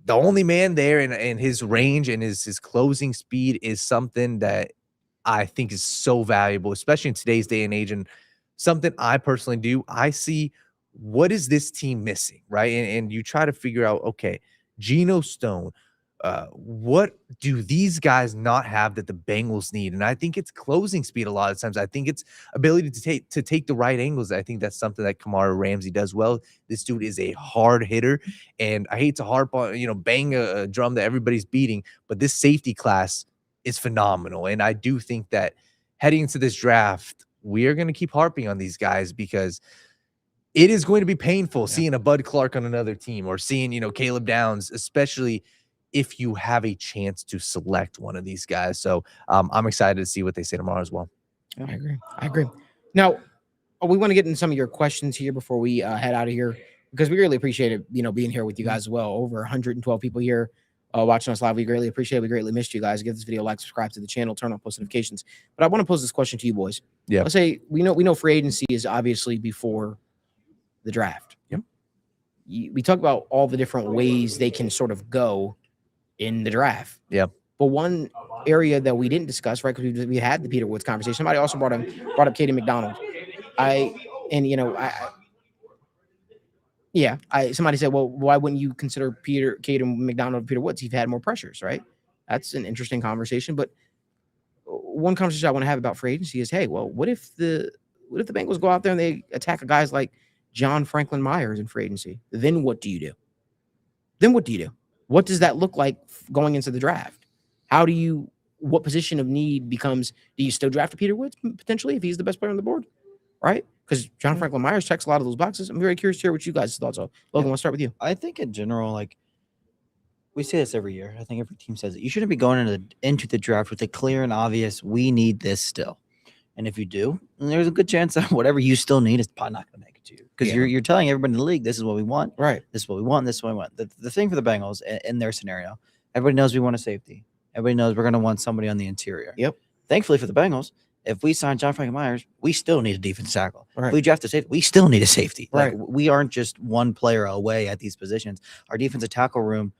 The only man there, and his range and his closing speed is something that I think is so valuable, especially in today's day and age. And something I personally do, I see what is this team missing, right? And you try to figure out, okay, Geno Stone, what do these guys not have that the Bengals need? And I think it's closing speed a lot of times. I think it's ability to take the right angles. I think that's something that Kamari Ramsey does well. This dude is a hard hitter, and I hate to harp on, you know, bang a drum that everybody's beating, but this safety class is phenomenal. And I do think that heading into this draft, we are going to keep harping on these guys because it is going to be painful seeing a Bud Clark on another team or seeing, you know, Caleb Downs, especially if you have a chance to select one of these guys. So I'm excited to see what they say tomorrow as well. I agree. Now, we want to get into some of your questions here before we head out of here, because we really appreciate it, you know, being here with you guys as well. Over 112 people here watching us live. We greatly appreciate it. We greatly missed you guys. Give this video a like, subscribe to the channel, turn on post notifications. But I want to pose this question to you boys. Yeah. Let's say we know free agency is obviously before the draft. Yep. We talk about all the different ways they can sort of go in the draft. Yep. But one area that we didn't discuss, right, because we had the Peter Woods conversation. Somebody also brought up Katie McDonald. Somebody said, well, why wouldn't you consider Katie McDonald and Peter Woods? He's had more pressures, right? That's an interesting conversation. But one conversation I want to have about free agency is, hey, well, what if the Bengals go out there and they attack guys like John Franklin Myers in free agency? Then what do you do? What does that look like going into the draft? What position of need becomes, do you still draft a Peter Woods potentially if he's the best player on the board, right? Because John Franklin Myers checks a lot of those boxes. I'm very curious to hear what you guys' thoughts are. Logan, I'll start with you. I think in general, like We say this every year. I think every team says it. You shouldn't be going into the draft with a clear and obvious, we need this still. And if you do, then there's a good chance that whatever you still need is probably not going to make it to you. Because you're telling everybody in the league, this is what we want. Right. This is what we want. This is what we want. The thing for the Bengals in their scenario, everybody knows we want a safety. Everybody knows we're going to want somebody on the interior. Yep. Thankfully for the Bengals, if we sign John Franklin Myers, we still need a defensive tackle. Right. If we draft a safety, we still need a safety. Right. Like, we aren't just one player away at these positions. Our defensive tackle room,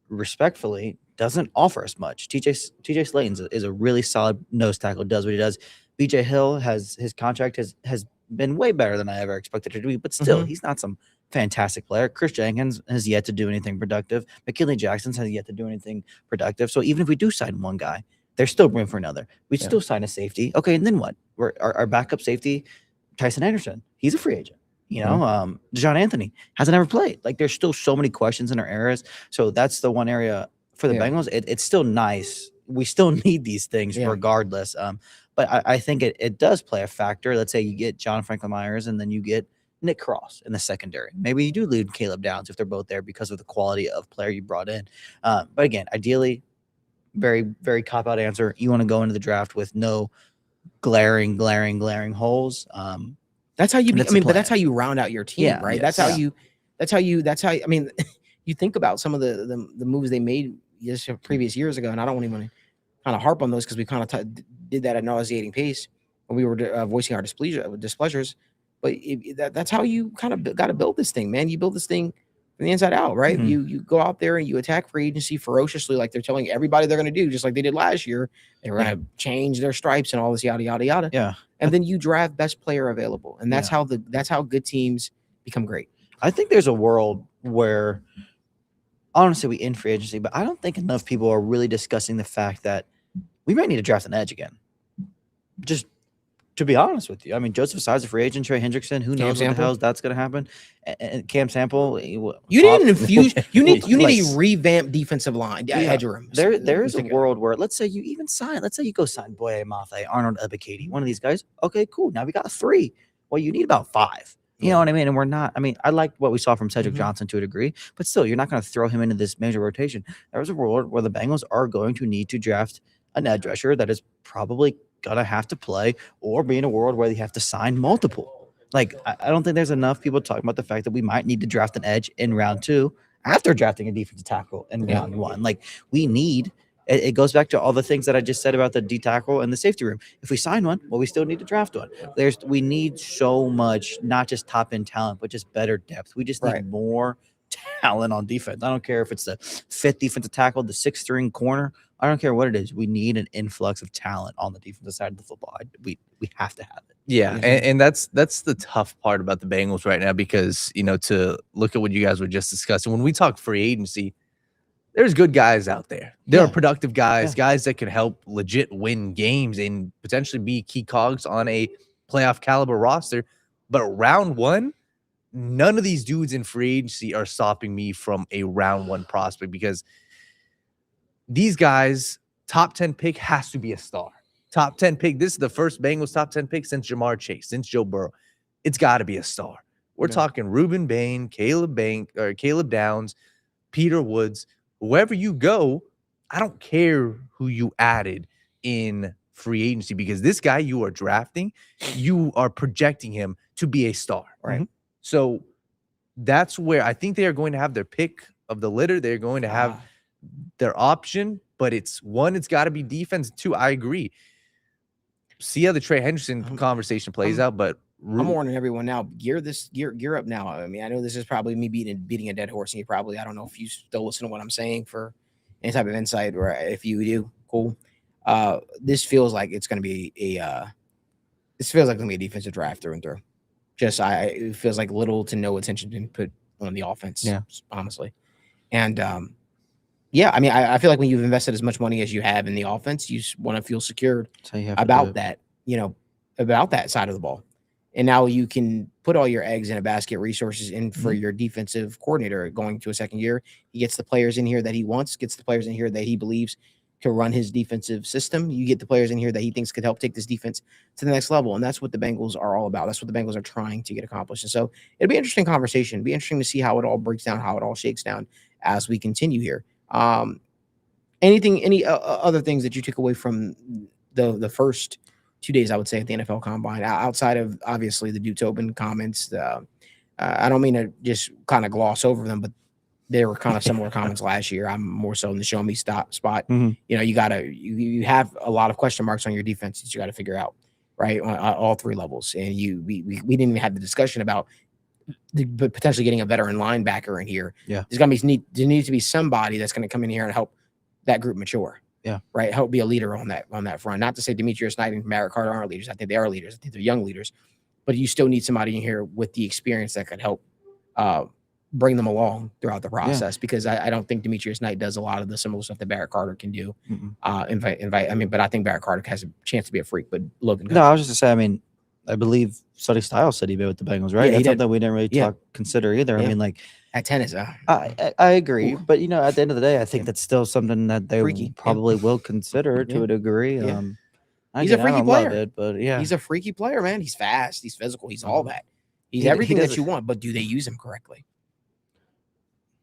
respectfully, doesn't offer us much. TJ Slayton is a really solid nose tackle, does what he does. BJ Hill his contract has been way better than I ever expected it to be, but still, he's not some fantastic player. Chris Jenkins has yet to do anything productive. McKinley Jackson has yet to do anything productive. So even if we do sign one guy, there's still room for another. We still sign a safety. Okay, and then what? Our backup safety, Tyson Anderson, he's a free agent. You know, DeJohn Anthony hasn't ever played. Like, there's still so many questions in our areas. So that's the one area for the Bengals. It's still nice. We still need these things regardless. But I think it does play a factor. Let's say you get John Franklin Myers and then you get Nick Cross in the secondary. Maybe you do lead Caleb Downs if they're both there because of the quality of player you brought in. But again, ideally, very, very cop-out answer. You want to go into the draft with no glaring holes. That's how you. But that's how you round out your team, right? Yes, That's how you. I mean, you think about some of the moves they made previous years ago, and I don't even want to kind of harp on those because we kind of did that at nauseating pace when we were voicing our displeasures. But that's how you kind of got to build this thing, man. You build this thing from the inside out, right? You go out there and you attack free agency ferociously, like they're telling everybody they're going to do, just like they did last year. They were going to change their stripes and all this yada yada yada. Yeah. And then you draft best player available, and that's how good teams become great. I think there's a world where, honestly, we end free agency, but I don't think enough people are really discussing the fact that we might need to draft an edge again. Just to be honest with you, I mean, Joseph Side's a free agent. Trey Hendrickson, who knows what the hell that's going to happen? And Cam Sample, you need an infuse. You need a revamped defensive line edge room. There's a world where, let's say you go sign Boye Mafe, Arnold Ebiketie, one of these guys. Okay, cool. Now we got 3. Well, you need about 5. You know what I mean? And we're not. I mean, I like what we saw from Cedric Johnson to a degree, but still, you're not going to throw him into this major rotation. There's a world where the Bengals are going to need to draft an edge rusher that is probably gonna have to play, or be in a world where they have to sign multiple. Like, I don't think there's enough people talking about the fact that we might need to draft an edge in round 2 after drafting a defensive tackle in round 1. Like, we need. It goes back to all the things that I just said about the D tackle and the safety room. If we sign one, well, we still need to draft one. We need so much, not just top end talent, but just better depth. We just need more talent on defense. I don't care if it's the 5th defensive tackle, the 6th string corner. I don't care what it is. We need an influx of talent on the defensive side of the football. We have to have it. Yeah, and that's the tough part about the Bengals right now, because, you know, to look at what you guys were just discussing, when we talk free agency, there's good guys out there. There are productive guys, guys that can help legit win games and potentially be key cogs on a playoff caliber roster. But round 1, none of these dudes in free agency are stopping me from a round 1 prospect, because these guys, top 10 pick has to be a star. Top 10 pick. This is the first Bengals top 10 pick since Jamar Chase, since Joe Burrow. It's got to be a star. We're talking Ruben Bain, Caleb Downs, Peter Woods, whoever you go. I don't care who you added in free agency, because this guy you are drafting, you are projecting him to be a star, right? So that's where I think they are going to have their pick of the litter. They're going to have their option, but it's got to be defense. 2, I agree. See how the Trey Hendrickson conversation plays out, but I'm warning everyone now. Gear up now. I mean, I know this is probably me beating a dead horse, and you probably, I don't know if you still listen to what I'm saying for any type of insight, or if you do, cool. This feels like it's going to be a defensive draft through and through. It feels like little to no attention been put on the offense. Yeah, honestly, and I mean, I feel like when you've invested as much money as you have in the offense, you want to feel secured about that, about that side of the ball. And now you can put all your eggs in a basket, resources in for your defensive coordinator going to a second year. He gets the players in here that he wants, gets the players in here that he believes can run his defensive system. You get the players in here that he thinks could help take this defense to the next level. And that's what the Bengals are all about. That's what the Bengals are trying to get accomplished. And so it'll be an interesting conversation. It'll be interesting to see how it all breaks down, how it all shakes down as we continue here. Any other things that you took away from the first 2 days, I would say, at the NFL Combine, outside of obviously the Duke Tobin comments? I don't mean to just kind of gloss over them, but they were kind of similar comments last year. I'm more so in the show me spot. Mhm. You know, you have a lot of question marks on your defense that you got to figure out, right? On all three levels. And we didn't even have the discussion about potentially getting a veteran linebacker in here. Yeah. There needs to be somebody that's going to come in here and help that group mature. Yeah. Right. Help be a leader on that front. Not to say Demetrius Knight and Merrick Carter aren't leaders. I think they are leaders. I think they're young leaders. But you still need somebody in here with the experience that could help bring them along throughout the process, because I don't think Demetrius Knight does a lot of the similar stuff that Barrett Carter can do. But I think Barrett Carter has a chance to be a freak. But Logan, No, I was just gonna say, I mean, I believe Sonny Styles said he been with the Bengals, right? Yeah, he That's did. something we didn't really consider either. Yeah. I mean, like, at tennis, I agree, but you know, at the end of the day, I think that's still something that they Freaky, yeah. probably will consider to Yeah. a degree. Yeah. He's a freaky player. love it, but yeah, he's a freaky player, man. He's fast. He's physical. He's all that. He's He everything does that you want. But do they use him correctly?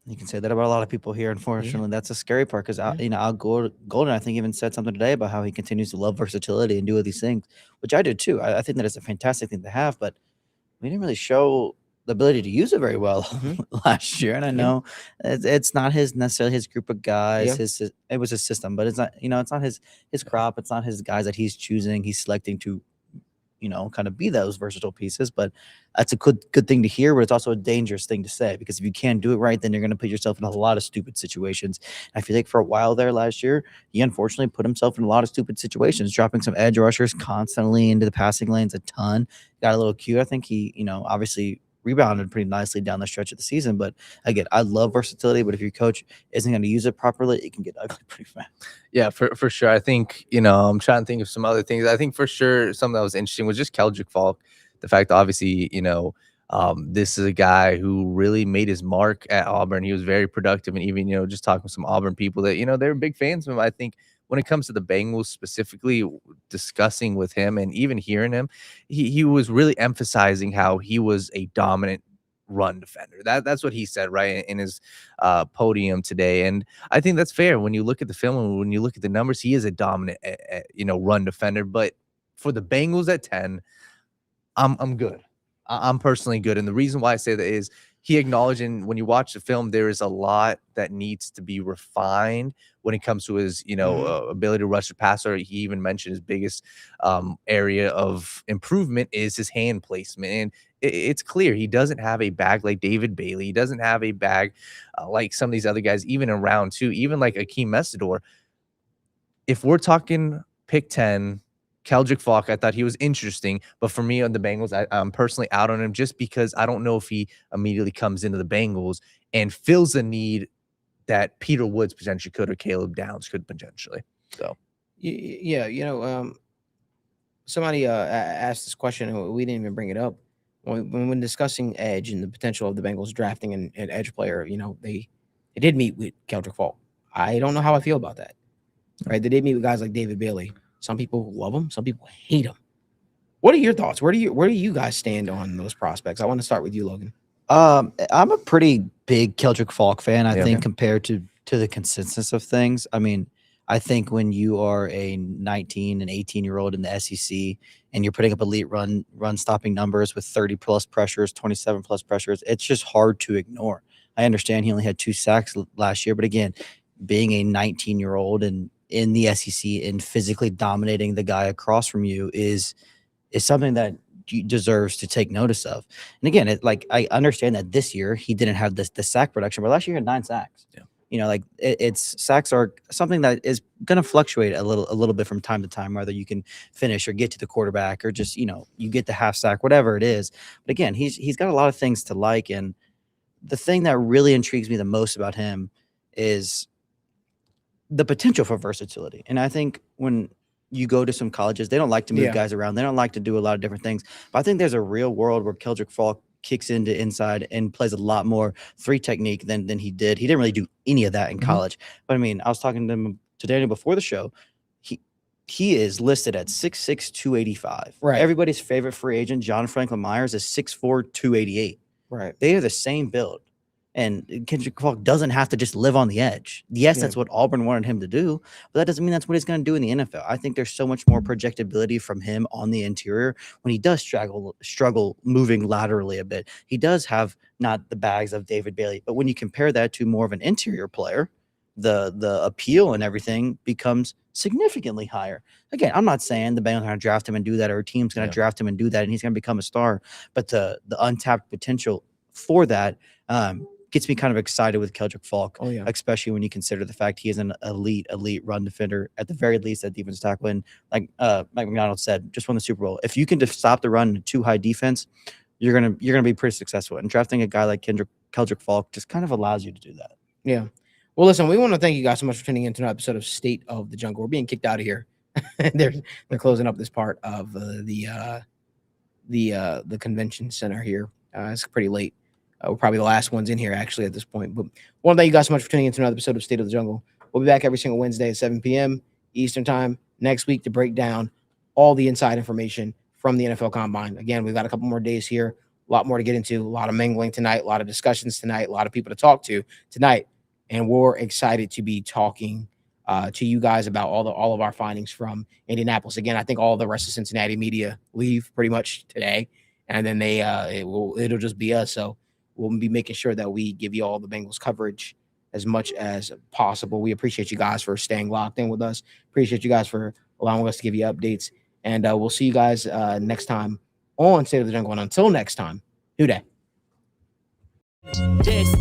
you can say that about a lot of people here. Unfortunately, that's a scary part because Al Golden, I think, even said something today about how he continues to love versatility and do all these things, which I do too. I think that it's a fantastic thing to have, but we didn't really show the ability to use it very well last year. And I know it's not necessarily his group of guys. It was his system, but it's not, it's not his crop. It's not his guys that he's choosing. He's selecting to, kind of be those versatile pieces. But that's a good thing to hear, but it's also a dangerous thing to say, because if you can't do it right, then you're going to put yourself in a lot of stupid situations. I feel like for a while there last year, he unfortunately put himself in a lot of stupid situations, dropping some edge rushers constantly into the passing lanes a ton. Got a little cute. I think he, obviously rebounded pretty nicely down the stretch of the season. But again, I love versatility, but if your coach isn't going to use it properly, it can get ugly pretty fast. Yeah, for sure. I think, I'm trying to think of some other things. I think for sure something that was interesting was just Keldrick Falk. The fact that obviously, this is a guy who really made his mark at Auburn. He was very productive, and even, just talking with some Auburn people that, they were big fans of him. I think when it comes to the Bengals specifically, discussing with him and even hearing him, he was really emphasizing how he was a dominant run defender. That's what he said, right, in his podium today. And I think that's fair. When you look at the film and when you look at the numbers, he is a dominant, run defender. But for the Bengals at 10, I'm good. I'm personally good. And the reason why I say that is he acknowledged, and when you watch the film, there is a lot that needs to be refined when it comes to his, ability to rush the passer. He even mentioned his biggest area of improvement is his hand placement. And it's clear he doesn't have a bag like David Bailey. He doesn't have a bag like some of these other guys, even in round 2, even like Akeem Messidor. If we're talking pick 10, Keldrick Falk, I thought he was interesting, but for me on the Bengals, I'm personally out on him just because I don't know if he immediately comes into the Bengals and fills a need that Peter Woods potentially could, or Caleb Downs could potentially. So, yeah, somebody asked this question, and we didn't even bring it up when discussing edge and the potential of the Bengals drafting an edge player. They did meet with Keldrick Falk. I don't know how I feel about that. Right? They did meet with guys like David Bailey. Some people love him. Some people hate him. What are your thoughts? Where do you guys stand on those prospects? I want to start with you, Logan. I'm a pretty big Keldrick Falk fan. I think compared to the consensus of things. I mean, I think when you are a 19 and 18-year-old in the SEC and you're putting up elite run stopping numbers with 30 plus pressures, 27 plus pressures, it's just hard to ignore. I understand he only had 2 sacks last year, but again, being a 19-year-old and in the SEC and physically dominating the guy across from you is something that deserves to take notice of. And again, I understand that this year he didn't have the sack production, but last year he had 9 sacks. Yeah. It's sacks are something that is going to fluctuate a little bit from time to time, whether you can finish or get to the quarterback or just, you get the half sack, whatever it is. But again, he's got a lot of things to like. And the thing that really intrigues me the most about him is the potential for versatility. And I think when you go to some colleges, they don't like to move guys around. They don't like to do a lot of different things. But I think there's a real world where Keldrick Falk kicks into inside and plays a lot more 3 technique than he did. He didn't really do any of that in college. But I mean, I was talking to him today before the show. He is listed at 6'6", 285. Right. Everybody's favorite free agent, John Franklin Myers, is 6'4", 288. Right. They are the same build. And Kendrick Falk doesn't have to just live on the edge. Yes, Yeah. that's what Auburn wanted him to do, but that doesn't mean that's what he's going to do in the NFL. I think there's so much more projectability from him on the interior when he does struggle moving laterally a bit. He does have not the bags of David Bailey, but when you compare that to more of an interior player, the appeal and everything becomes significantly higher. Again, I'm not saying the Bengals are going to draft him and do that, or a team's going to draft him and do that, and he's going to become a star. But the untapped potential for that gets me kind of excited with Keldrick Falk, especially when you consider the fact he is an elite run defender, at the very least at defense tackle. And like Mike McDonald said, just won the Super Bowl. If you can just stop the run in a too high defense, you're gonna be pretty successful. And drafting a guy like Keldrick Falk just kind of allows you to do that. Yeah. Well, listen, we want to thank you guys so much for tuning in to another episode of State of the Jungle. We're being kicked out of here. They're closing up this part of the convention center here. It's pretty late. We're probably the last ones in here actually at this point. But I want to thank you guys so much for tuning in to another episode of State of the Jungle. We'll be back every single Wednesday at 7 p.m. Eastern time next week to break down all the inside information from the NFL Combine. Again, we've got a couple more days here, a lot more to get into, a lot of mingling tonight, a lot of discussions tonight, a lot of people to talk to tonight. And we're excited to be talking to you guys about all of our findings from Indianapolis. Again, I think all the rest of Cincinnati media leave pretty much today, and then it'll just be us. So we'll be making sure that we give you all the Bengals coverage as much as possible. We appreciate you guys for staying locked in with us. Appreciate you guys for allowing us to give you updates. And we'll see you guys next time on State of the Jungle. And until next time, New Day. This